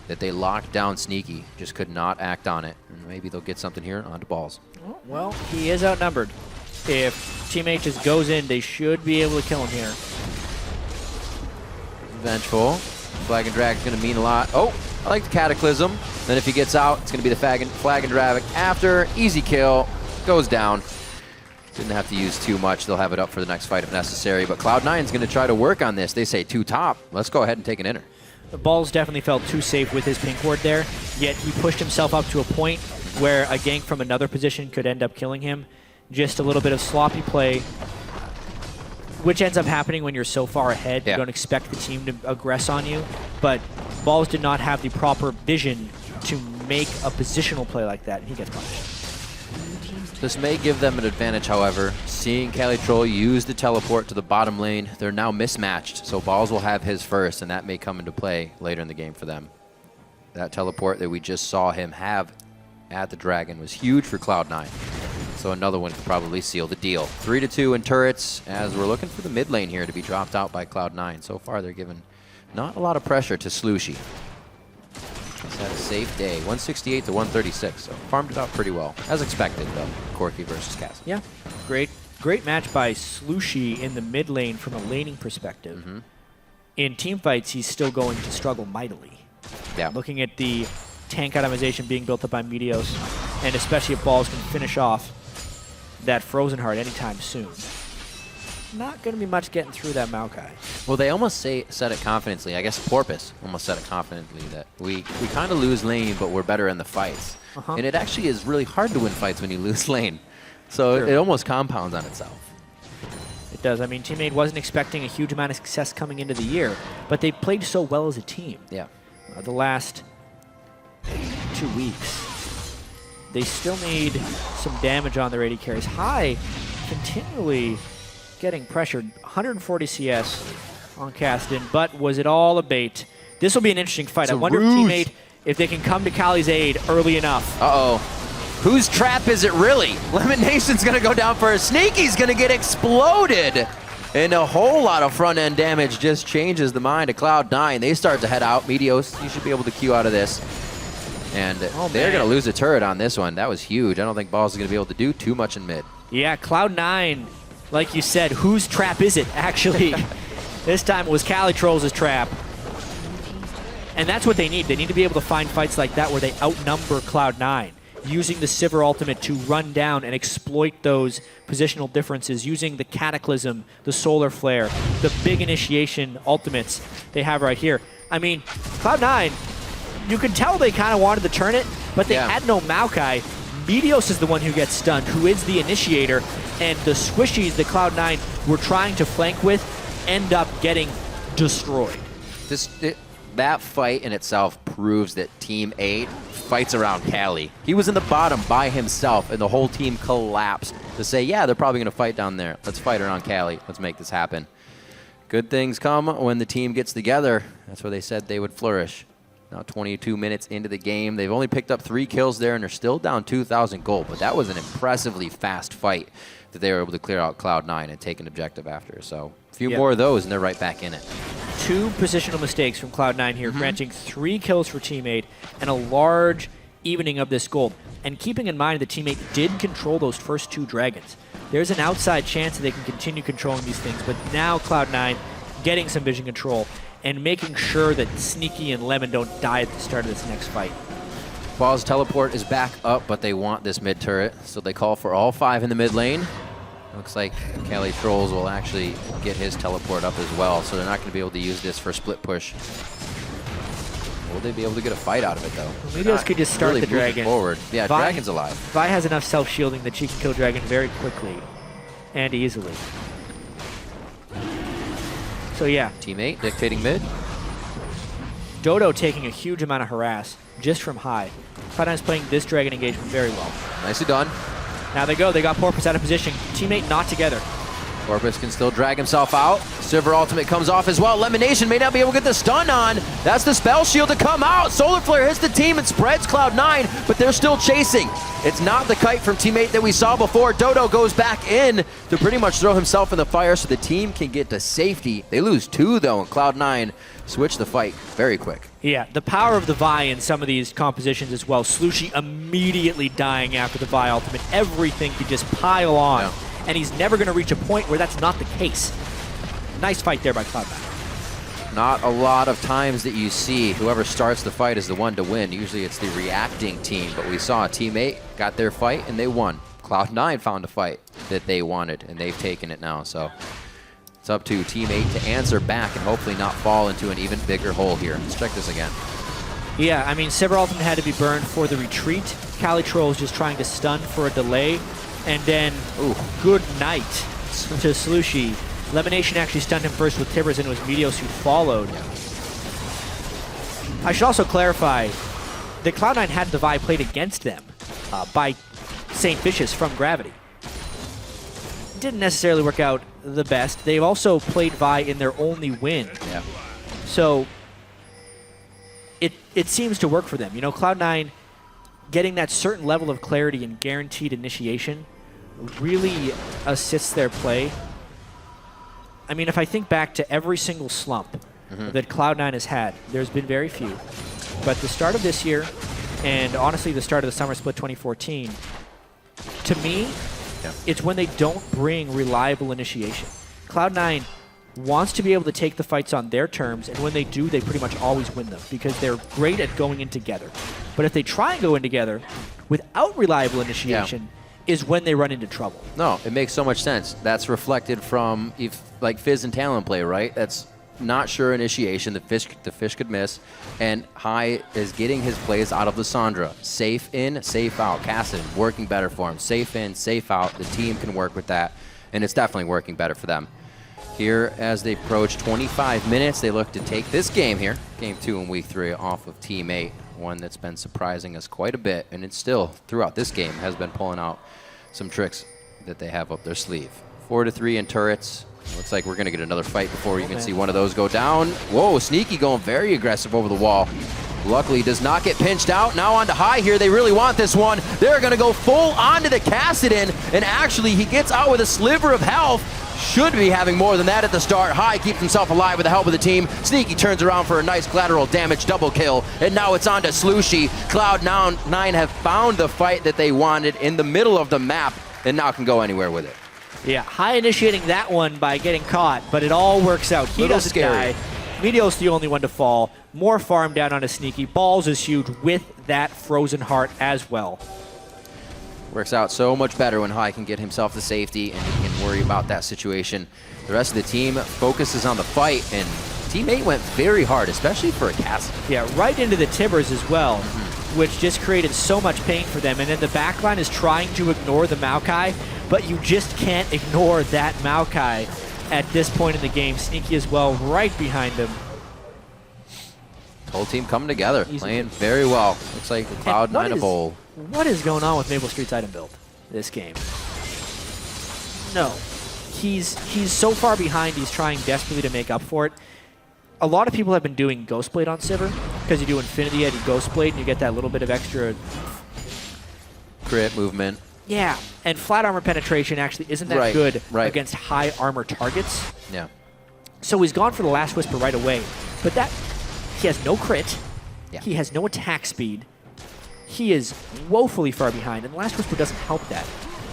that they locked down Sneaky, just could not act on it. And maybe they'll get something here onto Balls. Well, he is outnumbered. If Teammate just goes in, they should be able to kill him here. Vengeful. Flag and Drag is going to mean a lot. Oh, I like the Cataclysm. Then if he gets out, it's going to be the Flag and Drag after. Easy kill. Goes down. Didn't have to use too much. They'll have it up for the next fight if necessary. But Cloud9 is going to try to work on this. They say 2 top. Let's go ahead and take an inner. The Balls definitely felt too safe with his pink ward there, yet he pushed himself up to a point where a gank from another position could end up killing him. Just a little bit of sloppy play, which ends up happening when you're so far ahead. Yeah. You don't expect the team to aggress on you, but Balls did not have the proper vision to make a positional play like that, and he gets punished. This may give them an advantage, however. Seeing Calitroll use the teleport to the bottom lane, they're now mismatched, so Balls will have his first, and that may come into play later in the game for them. That teleport that we just saw him have at the Dragon was huge for Cloud9, so another one could probably seal the deal. 3-2 in turrets, as we're looking for the mid lane here to be dropped out by Cloud9. So far, they're given not a lot of pressure to Slushy. He's had a safe day, 168 to 136, so farmed it out pretty well, as expected, though. Corky versus Castle. Yeah, great match by Slushy in the mid lane from a laning perspective. In team fights, he's still going to struggle mightily. Yeah. Looking at the tank itemization being built up by Meteos, and especially if Balls can finish off that Frozen Heart anytime soon. Not going to be much getting through that Maokai. Well, they almost said it confidently. I guess Porpoise almost said it confidently that we kind of lose lane, but we're better in the fights. And it actually is really hard to win fights when you lose lane. So it almost compounds on itself. It does. I mean, Teammate wasn't expecting a huge amount of success coming into the year, but they played so well as a team. Yeah. The last 2 weeks, they still need some damage on their AD carries. High continually getting pressured. 140 CS on Caston, but was it all a bait? This will be an interesting fight. I wonder if Teammate, if they can come to Cali's aid early enough. Uh-oh. Whose trap is it really? Lemon Nation's going to go down for a sneak. He's going to get exploded. And a whole lot of front-end damage just changes the mind of Cloud9. They start to head out. Meteos, you should be able to queue out of this. And they're going to lose a turret on this one. That was huge. I don't think Balls is going to be able to do too much in mid. Yeah, Cloud9, like you said, whose trap is it, actually? This time it was Calitroll's trap. And that's what they need. They need to be able to find fights like that where they outnumber Cloud9, using the Sivir ultimate to run down and exploit those positional differences, using the Cataclysm, the Solar Flare, the big initiation ultimates they have right here. I mean, Cloud9, you can tell they kind of wanted to turn it, but they had no Maokai. Meteos is the one who gets stunned, who is the initiator, and the squishies that Cloud9 were trying to flank with end up getting destroyed. that fight in itself proves that Team 8 fights around Cali. He was in the bottom by himself, and the whole team collapsed to say, yeah, they're probably going to fight down there. Let's fight around Cali. Let's make this happen. Good things come when the team gets together. That's where they said they would flourish. Now 22 minutes into the game. They've only picked up 3 kills there, and they're still down 2,000 gold. But that was an impressively fast fight that they were able to clear out Cloud9 and take an objective after. So a few more of those, and they're right back in it. 2 positional mistakes from Cloud9 here, granting 3 kills for Team 8 and a large evening of this gold. And keeping in mind that Team 8 did control those first 2 dragons. There's an outside chance that they can continue controlling these things, but now Cloud9 getting some vision control and making sure that Sneaky and Lemon don't die at the start of this next fight. Ball's teleport is back up, but they want this mid turret, so they call for all 5 in the mid lane. Looks like Cali Trolls will actually get his teleport up as well, so they're not going to be able to use this for split push. Will they be able to get a fight out of it, though? Meteos could just start really the dragon. Forward. Yeah, Vi, Dragon's alive. Vi has enough self-shielding that she can kill Dragon very quickly and easily. So yeah. Team 8 dictating mid. Dodo taking a huge amount of harass just from high. Cloud9's playing this dragon engagement very well. Nicely done. Now they go. They got Porpoise out of position. Teammate not together. Porpoise can still drag himself out. Silver ultimate comes off as well. Lemonation may not be able to get the stun on. That's the spell shield to come out. Solar Flare hits the team and spreads Cloud9, but they're still chasing. It's not the kite from teammate that we saw before. Dodo goes back in to pretty much throw himself in the fire so the team can get to safety. They lose 2 though, and Cloud9 switch the fight very quick. Yeah, the power of the Vi in some of these compositions as well. Slushie immediately dying after the Vi ultimate. Everything could just pile on. Yeah. And he's never going to reach a point where that's not the case. Nice fight there by Cloud9. Not a lot of times that you see whoever starts the fight is the one to win. Usually it's the reacting team, but we saw Team 8 got their fight and they won. Cloud9 found a fight that they wanted, and they've taken it now. So it's up to Team 8 to answer back and hopefully not fall into an even bigger hole here. Let's check this again. Yeah, I mean, Silver ultimate had to be burned for the retreat. Cali Troll's just trying to stun for a delay. And then, good night to Slushie. Lemonation actually stunned him first with Tibbers, and it was Meteos who followed. I should also clarify that Cloud9 had the Vi played against them by St. Vicious from Gravity. Didn't necessarily work out the best. They've also played Vi in their only win. Yeah. So it seems to work for them. You know, Cloud9 getting that certain level of clarity and guaranteed initiation really assists their play. I mean, if I think back to every single slump that Cloud9 has had, there's been very few. But the start of this year, and honestly the start of the Summer Split 2014, to me, it's when they don't bring reliable initiation. Cloud9 wants to be able to take the fights on their terms, and when they do, they pretty much always win them because they're great at going in together. But if they try and go in together without reliable initiation, is when they run into trouble. No, it makes so much sense. That's reflected from like Fizz and Talon play, right? That's not sure initiation. The fish could miss, and High is getting his plays out of Lissandra. Safe in, safe out. Cassidy working better for him. Safe in, safe out. The team can work with that, and it's definitely working better for them. Here, as they approach 25 minutes, they look to take this game here, Game 2 in Week 3, off of Team 8. One that's been surprising us quite a bit, and it's still, throughout this game, has been pulling out some tricks that they have up their sleeve. 4-3 in turrets. Looks like we're going to get another fight before you can see one of those go down. Whoa, Sneaky going very aggressive over the wall. Luckily, does not get pinched out. Now on to High here. They really want this one. They're going to go full onto the Kassadin, and actually he gets out with a sliver of health. Should be having more than that at the start. High keeps himself alive with the help of the team. Sneaky turns around for a nice collateral damage double kill, and now it's on to Slushie. Cloud9 have found the fight that they wanted in the middle of the map, and now can go anywhere with it. Yeah, High initiating that one by getting caught, but it all works out. He doesn't die. Meteos the only one to fall. More farm down on a Sneaky. Balls is huge with that Frozen Heart as well. Works out so much better when High can get himself to safety and he can worry about that situation. The rest of the team focuses on the fight, and Team 8 went very hard, especially for a Cassidy. Yeah, right into the Tibbers as well, which just created so much pain for them. And then the backline is trying to ignore the Maokai, but you just can't ignore that Maokai at this point in the game. Sneaky as well, right behind him. Whole team coming together, Easy. playing very well. Looks like the Cloud9 of old. What is going on with Maple Street's item build this game? No. He's so far behind, he's trying desperately to make up for it. A lot of people have been doing Ghostblade on Sivir, because you do Infinity and you Ghostblade and you get that little bit of extra Crit movement. Yeah, and flat armor penetration actually isn't that good against high armor targets. Yeah. So he's gone for the Last Whisper right away. But that, he has no crit. Yeah. He has no attack speed. He is woefully far behind, and Last Whisper doesn't help that.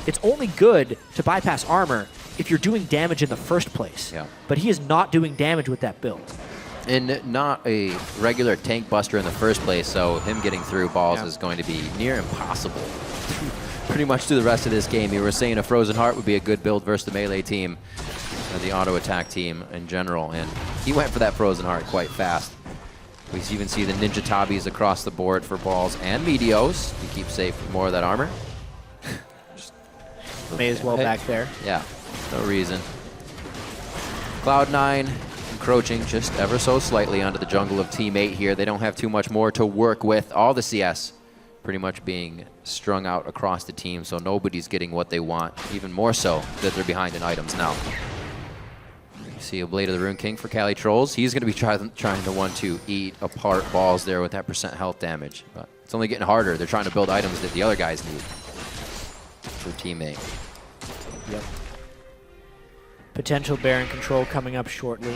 It's only good to bypass armor if you're doing damage in the first place. Yeah. But he is not doing damage with that build. And not a regular tank buster in the first place, so him getting through balls is going to be near impossible. Pretty much through the rest of this game. You were saying a Frozen Heart would be a good build versus the melee team, the auto attack team in general, and he went for that Frozen Heart quite fast. We even see the Ninja Tabis across the board for balls and Meteos to keep safe with more of that armor. May as well back there. Yeah, no reason. Cloud9 encroaching just ever so slightly onto the jungle of Team 8 here. They don't have too much more to work with. All the CS pretty much being strung out across the team, so nobody's getting what they want, even more so that they're behind in items now. You see a Blade of the Rune King for Cali Trolls. He's going to be trying to 1-2 eat apart balls there with that % health damage. But it's only getting harder. They're trying to build items that the other guys need for teammate. Yep. Potential Baron control coming up shortly.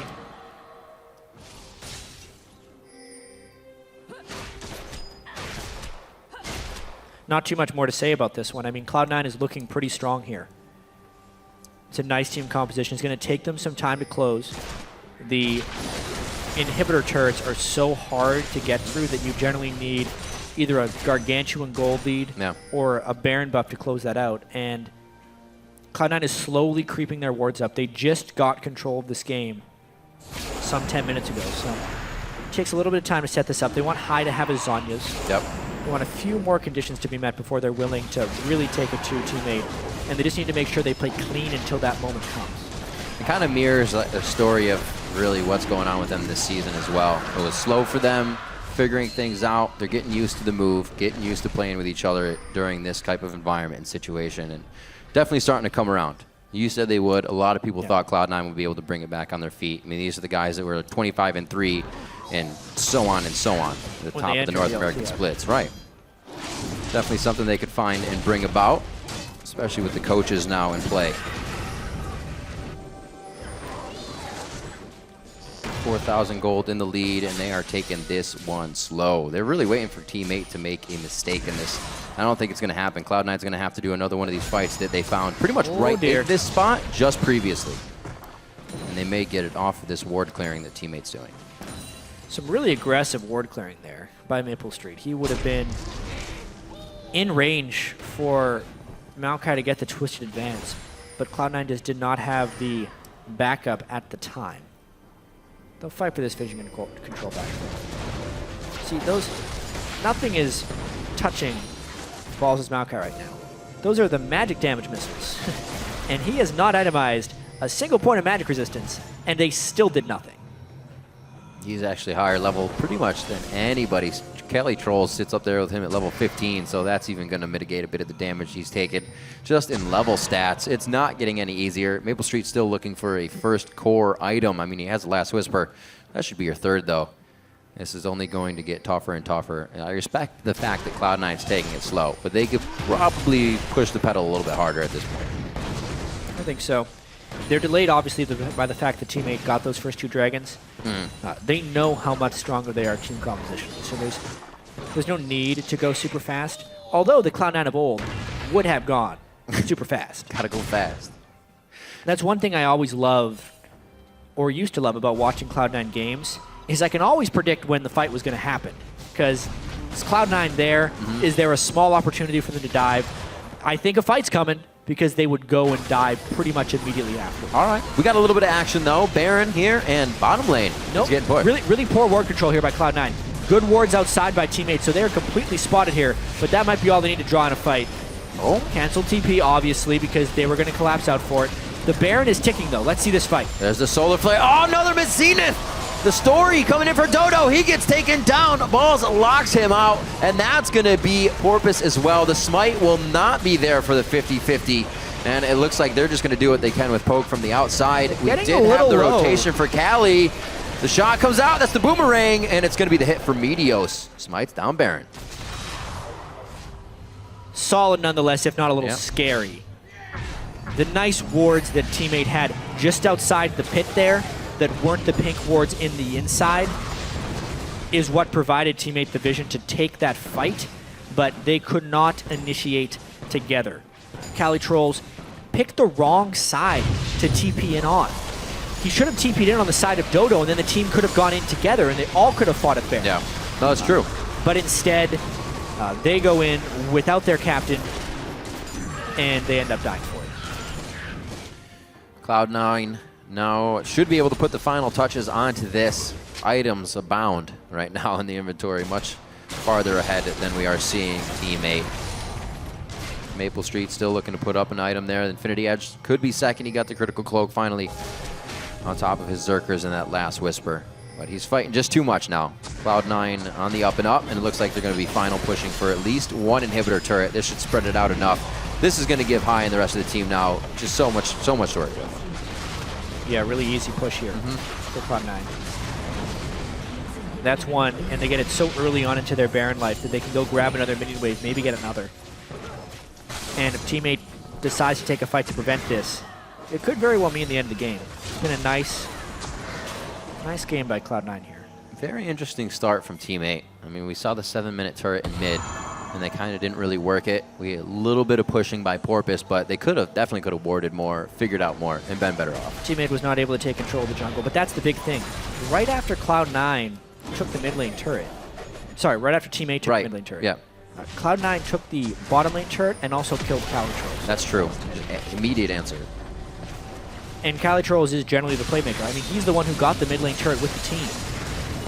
Not too much more to say about this one. I mean, Cloud9 is looking pretty strong here. It's a nice team composition. It's going to take them some time to close. The inhibitor turrets are so hard to get through that you generally need either a gargantuan gold lead or a Baron buff to close that out. And Cloud9 is slowly creeping their wards up. They just got control of this game some 10 minutes ago. So it takes a little bit of time to set this up. They want High to have his Zhonya's. Yep. They want a few more conditions to be met before they're willing to really take a 2-teammate. And they just need to make sure they play clean until that moment comes. It kind of mirrors a story of really what's going on with them this season as well. It was slow for them, figuring things out. They're getting used to the move, getting used to playing with each other during this type of environment and situation, and definitely starting to come around. You said they would. A lot of people thought Cloud9 would be able to bring it back on their feet. I mean, these are the guys that were 25-3 and so on, at the top of the North American splits. Right. Definitely something they could find and bring about, especially with the coaches now in play. 4,000 gold in the lead, and they are taking this one slow. They're really waiting for Team 8 to make a mistake in this. I don't think it's going to happen. Cloud9's going to have to do another one of these fights that they found pretty much in this spot just previously. And they may get it off of this ward clearing that Team 8's doing. Some really aggressive ward clearing there by Maple Street. He would have been in range for Maokai to get the twisted advance, but Cloud9 just did not have the backup at the time. They'll fight for this vision and control back. See, nothing is touching Balls' Maokai right now. Those are the magic damage missiles. And he has not itemized a single point of magic resistance, and they still did nothing. He's actually higher level pretty much than anybody. Kelly Trolls sits up there with him at level 15, so that's even going to mitigate a bit of the damage he's taken. Just in level stats, it's not getting any easier. Maple Street's still looking for a first core item. I mean, he has the Last Whisper. That should be your third, though. This is only going to get tougher and tougher. And I respect the fact that Cloud9's taking it slow, but they could probably push the pedal a little bit harder at this point. I think so. They're delayed, obviously, by the fact that Team 8 got those first 2 dragons. They know how much stronger they are team composition, so there's no need to go super fast. Although the Cloud9 of old would have gone super fast. Gotta go fast. That's one thing I always love, or used to love, about watching Cloud9 games, is I can always predict when the fight was going to happen. Because it's Cloud9 there. Is there a small opportunity for them to dive? I think a fight's coming, because they would go and dive pretty much immediately after. All right. We got a little bit of action, though. Baron here and bottom lane. Nope. Getting pushed. Really poor ward control here by Cloud9. Good wards outside by Team 8, so they're completely spotted here, but that might be all they need to draw in a fight. Oh. Cancelled TP, obviously, because they were going to collapse out for it. The Baron is ticking, though. Let's see this fight. There's the Solar Flare. Oh, another Miss Zenith! The story coming in for Dodo. He gets taken down. Balls locks him out, and that's going to be Porpoise as well. The smite will not be there for the 50-50, and it looks like they're just going to do what they can with poke from the outside. We Getting did a have the little low. rotation for Cali. The shot comes out. That's the boomerang, and it's going to be the hit for Meteos. Smites down Baron. Solid nonetheless, if not a little Yeah. scary. The nice wards that teammate had just outside the pit there that weren't the pink wards in the inside is what provided teammate the vision to take that fight, but they could not initiate together. Cali Trolls picked the wrong side to TP in on. He should have TP'd in on the side of Dodo, and then the team could have gone in together, and they all could have fought it fair. Yeah, no, that's true. But instead, they go in without their captain, and they end up dying for it. Cloud9 now should be able to put the final touches onto this. Items abound right now in the inventory, much farther ahead than we are seeing teammate. Maple Street still looking to put up an item there. Infinity Edge could be second. He got the critical cloak finally on top of his Zerkers in that last Whisper. But he's fighting just too much now. Cloud9 on the up and up, and it looks like they're going to be final pushing for at least one inhibitor turret. This should spread it out enough. This is going to give High and the rest of the team now just so much to work with. Yeah, really easy push here for Cloud9. That's one, and they get it so early on into their Baron life that they can go grab another minion wave, maybe get another. And if teammate decides to take a fight to prevent this, it could very well mean the end of the game. It's been a nice game by Cloud9 here. Very interesting start from teammate. I mean, we saw the 7-minute turret in mid, and they kind of didn't really work it. We had a little bit of pushing by Porpoise, but they definitely could have warded more, figured out more, and been better off. Teammate was not able to take control of the jungle, but that's the big thing. Right after Cloud9 took the mid lane turret, sorry, right after teammate took the mid lane turret. Yeah. Cloud9 took the bottom lane turret and also killed Cali Trolls. That's true. Immediate answer. And Cali Trolls is generally the playmaker. I mean, he's the one who got the mid lane turret with the team.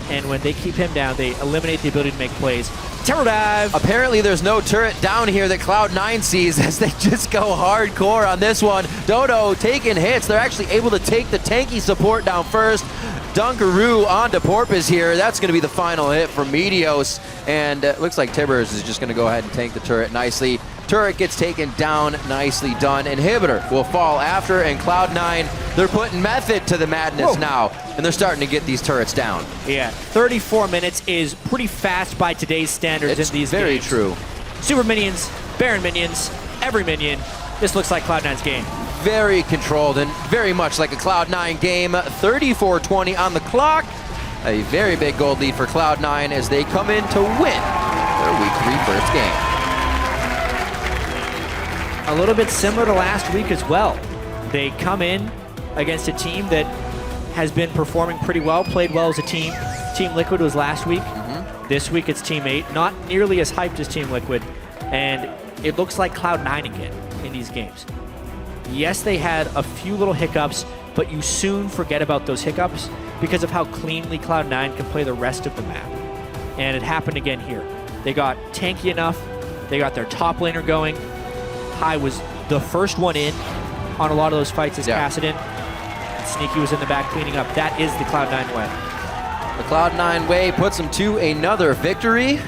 And when they keep him down, they eliminate the ability to make plays. Terror dive! Apparently there's no turret down here that Cloud9 sees as they just go hardcore on this one. Dodo taking hits. They're actually able to take the tanky support down first. Dunkaroo onto Porpoise here. That's going to be the final hit for Meteos. And it looks like Tibbers is just going to go ahead and tank the turret nicely. Turret gets taken down, nicely done. Inhibitor will fall after, and Cloud9, they're putting method to the madness now, and they're starting to get these turrets down. Yeah, 34 minutes is pretty fast by today's standards in these very games. true. Super minions, Baron minions, every minion. This looks like Cloud9's game. Very controlled and very much like a Cloud9 game. 34-20 on the clock. A very big gold lead for Cloud9 as they come in to win their Week 3 first game. A little bit similar to last week as well. They come in against a team that has been performing pretty well, played well as a team. Team Liquid was last week. This week it's Team 8, not nearly as hyped as Team Liquid, and it looks like Cloud9 again in these games. Yes, they had a few little hiccups, but you soon forget about those hiccups because of how cleanly Cloud9 can play the rest of the map. And it happened again here. They got tanky enough, they got their top laner going. High was the first one in on a lot of those fights as Kassadin. Sneaky was in the back cleaning up. That is the Cloud9 way. The Cloud9 way puts them to another victory,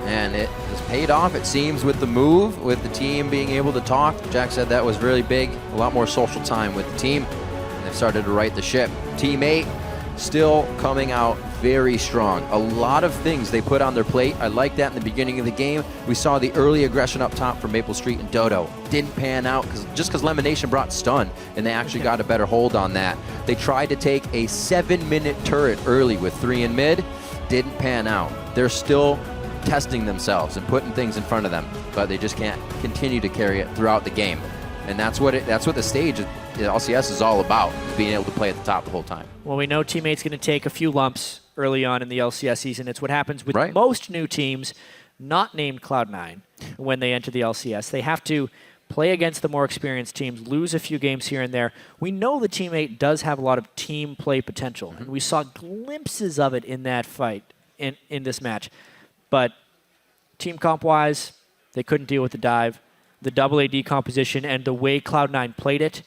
and it has paid off, it seems, with the move, with the team being able to talk. Jack said that was really big, a lot more social time with the team, and they've started to right the ship. Team 8 still coming out very strong. A lot of things they put on their plate. I like that in the beginning of the game. We saw the early aggression up top from Maple Street and Dodo. Didn't pan out just because Lemonation brought stun, and they actually got a better hold on that. They tried to take a 7-minute turret early with 3 in mid. Didn't pan out. They're still testing themselves and putting things in front of them, but they just can't continue to carry it throughout the game. And that's what the stage of the LCS is all about, being able to play at the top the whole time. Well, we know teammates going to take a few lumps early on in the LCS season. It's what happens with most new teams not named Cloud9 when they enter the LCS. They have to play against the more experienced teams, lose a few games here and there. We know the Team 8 does have a lot of team play potential, and we saw glimpses of it in that fight, in this match. But team comp-wise, they couldn't deal with the dive. The double AD composition and the way Cloud9 played it,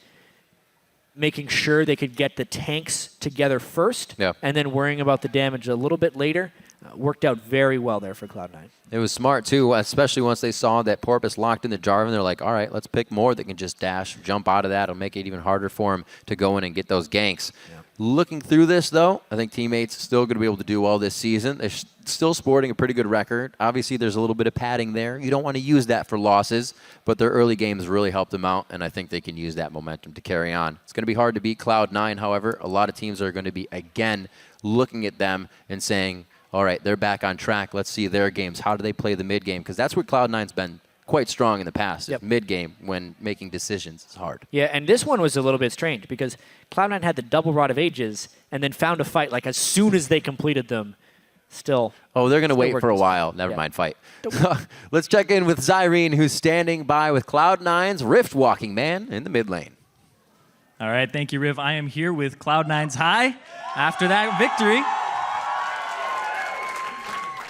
making sure they could get the tanks together first, Yep. and then worrying about the damage a little bit later. Worked out very well there for Cloud9. It was smart, too, especially once they saw that Porpoise locked into Jarvan. They're like, all right, let's pick more that can just dash, jump out of that. It'll make it even harder for him to go in and get those ganks. Yeah. Looking through this, though, I think Teammates still going to be able to do well this season. They're still sporting a pretty good record. Obviously, there's a little bit of padding there. You don't want to use that for losses, but their early games really helped them out, and I think they can use that momentum to carry on. It's going to be hard to beat Cloud9, however. A lot of teams are going to be, again, looking at them and saying, all right, they're back on track. Let's see their games. How do they play the mid game? Because that's where Cloud9's been quite strong in the past. Yep. Mid game, when making decisions, is hard. Yeah, and this one was a little bit strange because Cloud9 had the double Rod of Ages and then found a fight like as soon as they completed them. Still. Oh, they're going to wait for a while. Never mind, fight. Let's check in with Zyrene, who's standing by with Cloud9's Rift Walking Man in the mid lane. All right, thank you, Riv. I am here with Cloud9's High after that victory.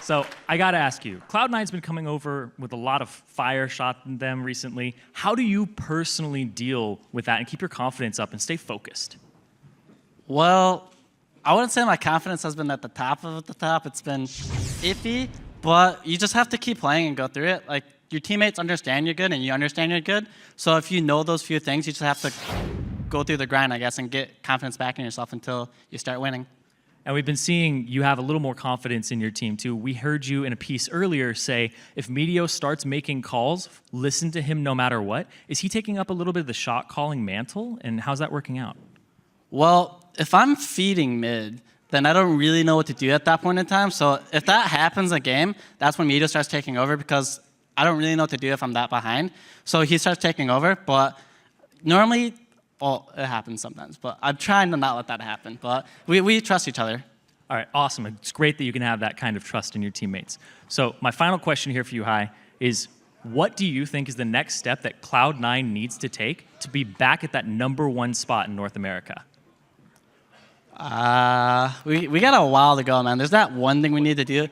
So I got to ask you, Cloud9's been coming over with a lot of fire shot in them recently. How do you personally deal with that and keep your confidence up and stay focused? Well, I wouldn't say my confidence has been at the top of the top. It's been iffy, but you just have to keep playing and go through it. Like, your teammates understand you're good and you understand you're good. So if you know those few things, you just have to go through the grind, I guess, and get confidence back in yourself until you start winning. And we've been seeing you have a little more confidence in your team, too. We heard you in a piece earlier say, if Meteos starts making calls, listen to him no matter what. Is he taking up a little bit of the shot-calling mantle, and how's that working out? Well, if I'm feeding mid, then I don't really know what to do at that point in time. So if that happens a game, that's when Meteos starts taking over because I don't really know what to do if I'm that behind. So he starts taking over, but normally, well, it happens sometimes, but I'm trying to not let that happen. But we trust each other. All right, awesome. It's great that you can have that kind of trust in your teammates. So my final question here for you, Hai, is what do you think is the next step that Cloud9 needs to take to be back at that #1 spot in North America? We got a while to go, man. There's that one thing we need to do.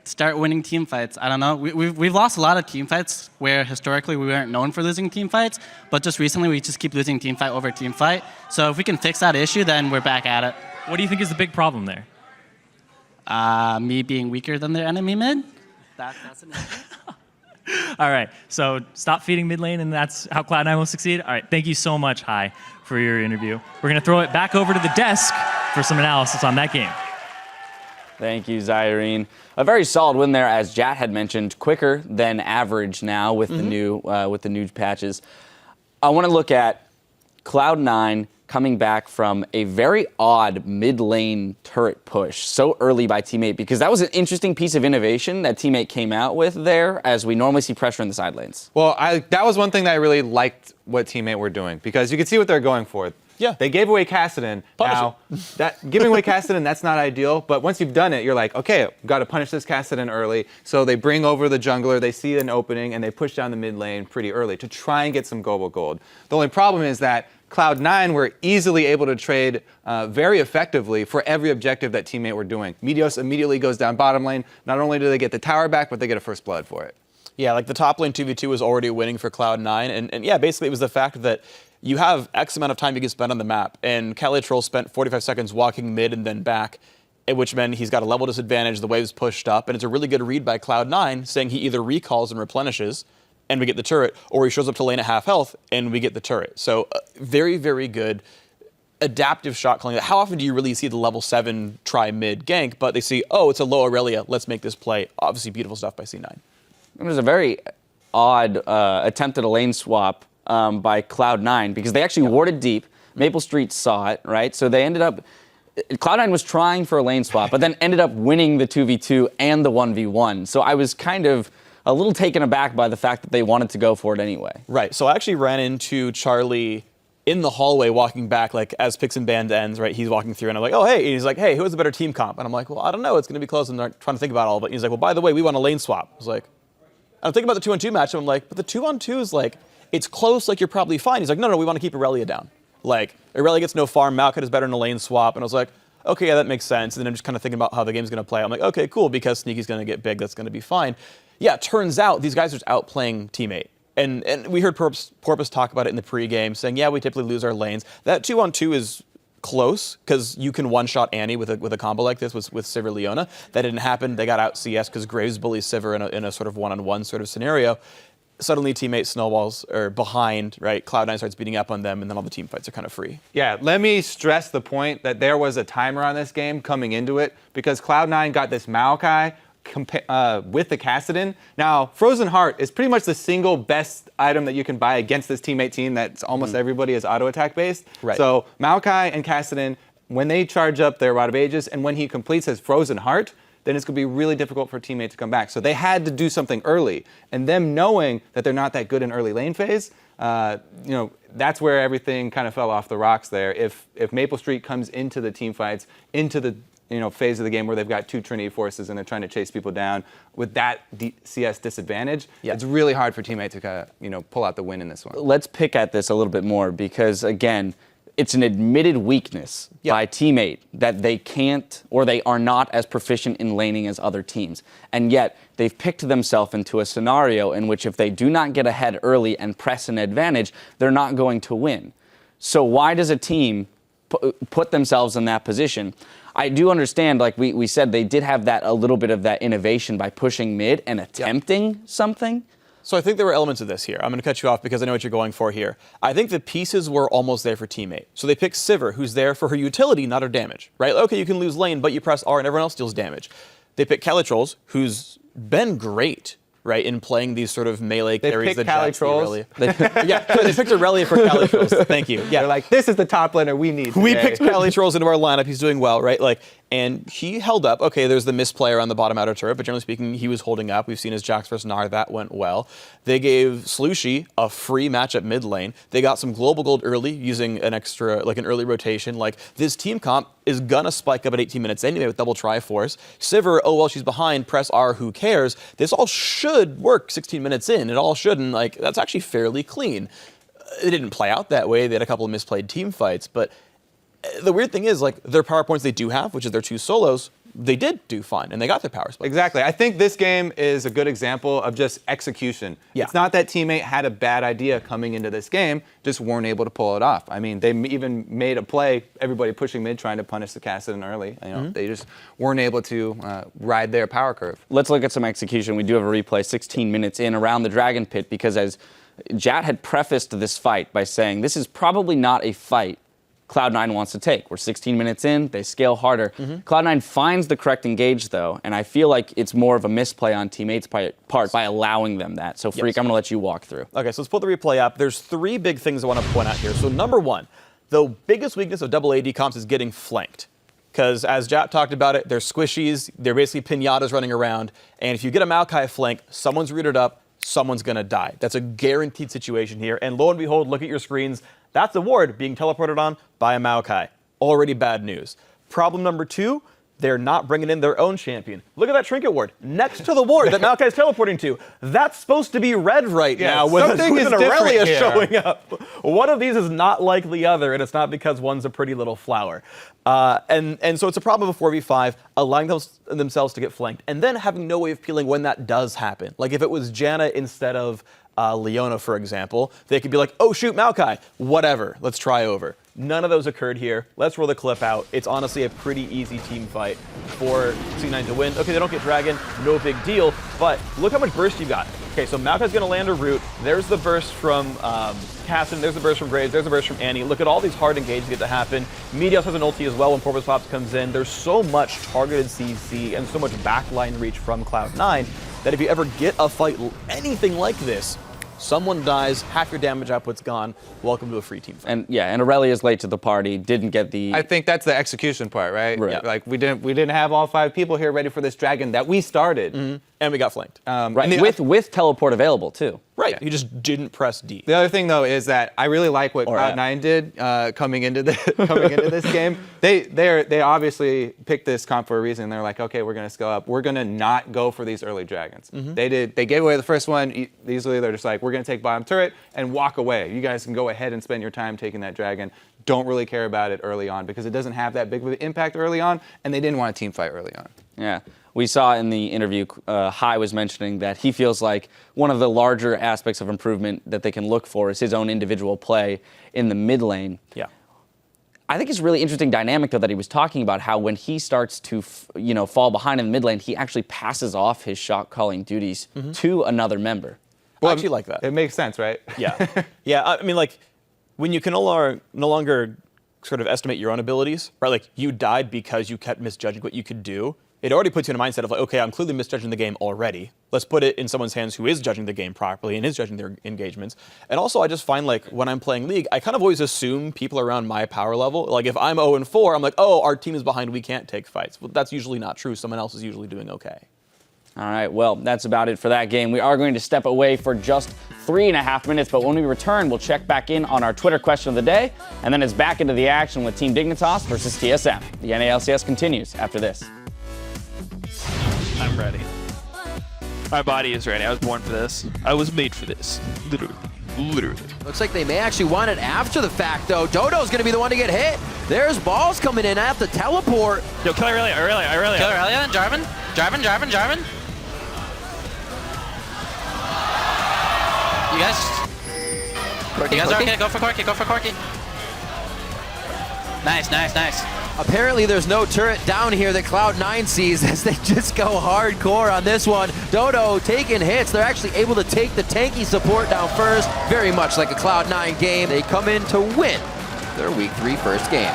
Start winning team fights. I don't know. We've lost a lot of team fights where historically we weren't known for losing team fights, but just recently we just keep losing team fight over team fight. So if we can fix that issue, then we're back at it. What do you think is the big problem there? Me being weaker than their enemy mid. That's an issue. All right, so stop feeding mid lane, and that's how Cloud9 will succeed. All right, thank you so much, Hai, for your interview. We're going to throw it back over to the desk for some analysis on that game. Thank you, Zyrene. A very solid win there, as Jat had mentioned, quicker than average now with the new patches. I want to look at Cloud9 coming back from a very odd mid-lane turret push so early by Teammate, because that was an interesting piece of innovation that Teammate came out with there, as we normally see pressure in the side lanes. Well, that was one thing that I really liked what Teammate were doing, because you could see what they're going for. Yeah. They gave away Kassadin. Now, giving away Kassadin, that's not ideal, but once you've done it, you're like, okay, we've got to punish this Kassadin early. So they bring over the jungler, they see an opening, and they push down the mid lane pretty early to try and get some global gold. The only problem is that Cloud9 were easily able to trade very effectively for every objective that Teammate were doing. Meteos immediately goes down bottom lane. Not only do they get the tower back, but they get a first blood for it. Yeah, like the top lane 2v2 was already winning for Cloud9, and yeah, basically it was the fact that you have X amount of time you can spend on the map, and Calitroll spent 45 seconds walking mid and then back, which meant he's got a level disadvantage, the wave's pushed up, and it's a really good read by Cloud9 saying he either recalls and replenishes, and we get the turret, or he shows up to lane at half health, and we get the turret. So very, very good adaptive shot calling. How often do you really see the level 7 try mid gank, but they see, oh, it's a low Aurelia, let's make this play. Obviously beautiful stuff by C9. It was a very odd attempt at a lane swap by Cloud9, because they actually warded deep. Maple Street saw it, right? So they ended up, Cloud9 was trying for a lane swap, but then ended up winning the 2v2 and the 1v1. So I was kind of a little taken aback by the fact that they wanted to go for it anyway. Right, so I actually ran into Charlie in the hallway walking back, like as Picks and Band ends, right? He's walking through and I'm like, oh, hey. And he's like, hey, who has a better team comp? And I'm like, well, I don't know. It's going to be close. I'm trying to think about all of it. And he's like, well, by the way, we want a lane swap. I was like, I'm thinking about the 2-on-2 match. And I'm like, but the 2-on-2 is like, it's close, like you're probably fine. He's like, no, we want to keep Aurelia down. Like, Aurelia gets no farm, Malkut is better in a lane swap. And I was like, okay, yeah, that makes sense. And then I'm just kind of thinking about how the game's going to play. I'm like, okay, cool, because Sneaky's going to get big, that's going to be fine. Yeah, turns out these guys are just outplaying Teammate. And we heard Porpoise talk about it in the pregame, saying, yeah, we typically lose our lanes. That 2-on-2 is close, because you can one-shot Annie with a combo like this with Sivir Leona. That didn't happen. They got out CS because Graves bullies Sivir in a sort of one-on-one sort of scenario. Suddenly teammate snowballs are behind, right? Cloud9 starts beating up on them, and then all the team fights are kind of free. Yeah, let me stress the point that there was a timer on this game coming into it, because Cloud9 got this Maokai with the Kassadin. Now, Frozen Heart is pretty much the single best item that you can buy against this teammate team that's almost everybody is auto attack based. Right. So Maokai and Kassadin, when they charge up their Rod of Ages and when he completes his Frozen Heart, then it's going to be really difficult for a teammate to come back. So they had to do something early. And them knowing that they're not that good in early lane phase, that's where everything kind of fell off the rocks there. If Maple Street comes into the team fights, into the phase of the game where they've got two Trinity forces and they're trying to chase people down with that CS disadvantage, it's really hard for teammates to kind of, pull out the win in this one. Let's pick at this a little bit more because, again, it's an admitted weakness by teammate that they can't or they are not as proficient in laning as other teams. And yet, they've picked themselves into a scenario in which if they do not get ahead early and press an advantage, they're not going to win. So why does a team put themselves in that position? I do understand, like we said, they did have a little bit of that innovation by pushing mid and attempting something. So I think there were elements of this here. I'm going to cut you off because I know what you're going for here. I think the pieces were almost there for teammate. So they picked Sivir, who's there for her utility, not her damage, right? Okay, you can lose lane, but you press R and everyone else deals damage. They picked Calitrolls, who's been great, right, in playing these sort of melee carries that Calitrolls. They picked Aurelia for Calitrolls. Thank you. Yeah, they're like, this is the top laner we need today. We picked Calitrolls into our lineup. He's doing well, right? And he held up. Okay, there's the misplay on the bottom outer turret, but generally speaking, he was holding up. We've seen his Jax versus Gnar. That went well. They gave Slushy a free matchup mid lane. They got some global gold early using an early rotation. This team comp is gonna spike up at 18 minutes anyway with double Triforce. Sivir, oh, well, she's behind. Press R, who cares? This all should work 16 minutes in. It all should, and that's actually fairly clean. It didn't play out that way. They had a couple of misplayed team fights, but the weird thing is, their power points they do have, which is their two solos, they did do fine, and they got their power split. Exactly. I think this game is a good example of just execution. Yeah. It's not that teammate had a bad idea coming into this game, just weren't able to pull it off. I mean, they even made a play, everybody pushing mid, trying to punish the Kassadin early. They just weren't able to ride their power curve. Let's look at some execution. We do have a replay 16 minutes in around the Dragon Pit because as Jat had prefaced this fight by saying, this is probably not a fight Cloud9 wants to take. We're 16 minutes in, they scale harder. Cloud9 finds the correct engage though, and I feel like it's more of a misplay on teammates' part by allowing them that. So Freak, I'm gonna let you walk through. Okay, so let's pull the replay up. There's three big things I want to point out here. So number one, the biggest weakness of double AD comps is getting flanked. Because as Jap talked about it, they're squishies, they're basically pinatas running around, and if you get a Maokai flank, someone's rooted up, someone's gonna die. That's a guaranteed situation here, and lo and behold, look at your screens, that's a ward being teleported on by a Maokai. Already bad news. Problem number two, they're not bringing in their own champion. Look at that trinket ward next to the ward that Maokai is teleporting to. That's supposed to be red right now with an Aurelia showing up. One of these is not like the other, and it's not because one's a pretty little flower. And so it's a problem of a 4v5, allowing themselves to get flanked, and then having no way of peeling when that does happen. Like if it was Janna instead of Leona, for example, they could be like, oh shoot, Maokai, whatever, let's try over. None of those occurred here. Let's roll the clip out. It's honestly a pretty easy team fight for C9 to win. Okay, they don't get Dragon, no big deal, but look how much burst you got. Okay, so Maokai's gonna land a root. There's the burst from Kassadin, there's the burst from Graves, there's the burst from Annie. Look at all these hard engages get to happen. Meteos has an ulti as well when Porpoise Pops comes in. There's so much targeted CC and so much backline reach from Cloud9 that if you ever get a fight anything like this, someone dies, half your damage output's gone. Welcome to a free team fight. And Aurelia's late to the party, didn't get the... I think that's the execution part, right? Right. Like we didn't have all 5 people here ready for this dragon that we started. And we got flanked. Right, with teleport available too. Right, you just didn't press D. The other thing though is that I really like what Cloud9 did coming into this game. They obviously picked this comp for a reason. They're like, okay, we're gonna scale up. We're gonna not go for these early dragons. They gave away the first one easily. They're just like, we're gonna take bottom turret and walk away. You guys can go ahead and spend your time taking that dragon. don't really care about it early on because it doesn't have that big of an impact early on, and they didn't want a team fight early on. Yeah. We saw in the interview, Hai was mentioning that he feels like one of the larger aspects of improvement that they can look for is his own individual play in the mid lane. Yeah. I think it's a really interesting dynamic, though, that he was talking about how when he starts to, fall behind in the mid lane, he actually passes off his shot calling duties to another member. Well, I actually like that. It makes sense, right? Yeah. Yeah, I mean, like, when you can no longer sort of estimate your own abilities, right? Like, you died because you kept misjudging what you could do. It already puts you in a mindset of like, okay, I'm clearly misjudging the game already. Let's put it in someone's hands who is judging the game properly and is judging their engagements. And also, I just find like when I'm playing League, I kind of always assume people around my power level. Like if I'm 0-4, I'm like, oh, our team is behind, we can't take fights. Well, that's usually not true. Someone else is usually doing okay. All right, well, that's about it for that game. We are going to step away for just 3.5 minutes, but when we return, we'll check back in on our Twitter question of the day, and then it's back into the action with Team Dignitas versus TSM. The NA LCS continues after this. I'm ready. My body is ready. I was born for this. I was made for this. Literally. Looks like they may actually want it after the fact, though. Dodo's going to be the one to get hit. There's balls coming in at the teleport. Yo, kill Aurelia. Kill Aurelia. Jarvan. You guys are okay. Go for Corki. Nice. Apparently there's no turret down here that Cloud9 sees as they just go hardcore on this one. Dodo taking hits. They're actually able to take the tanky support down first. Very much like a Cloud9 game. They come in to win their Week 3 first game.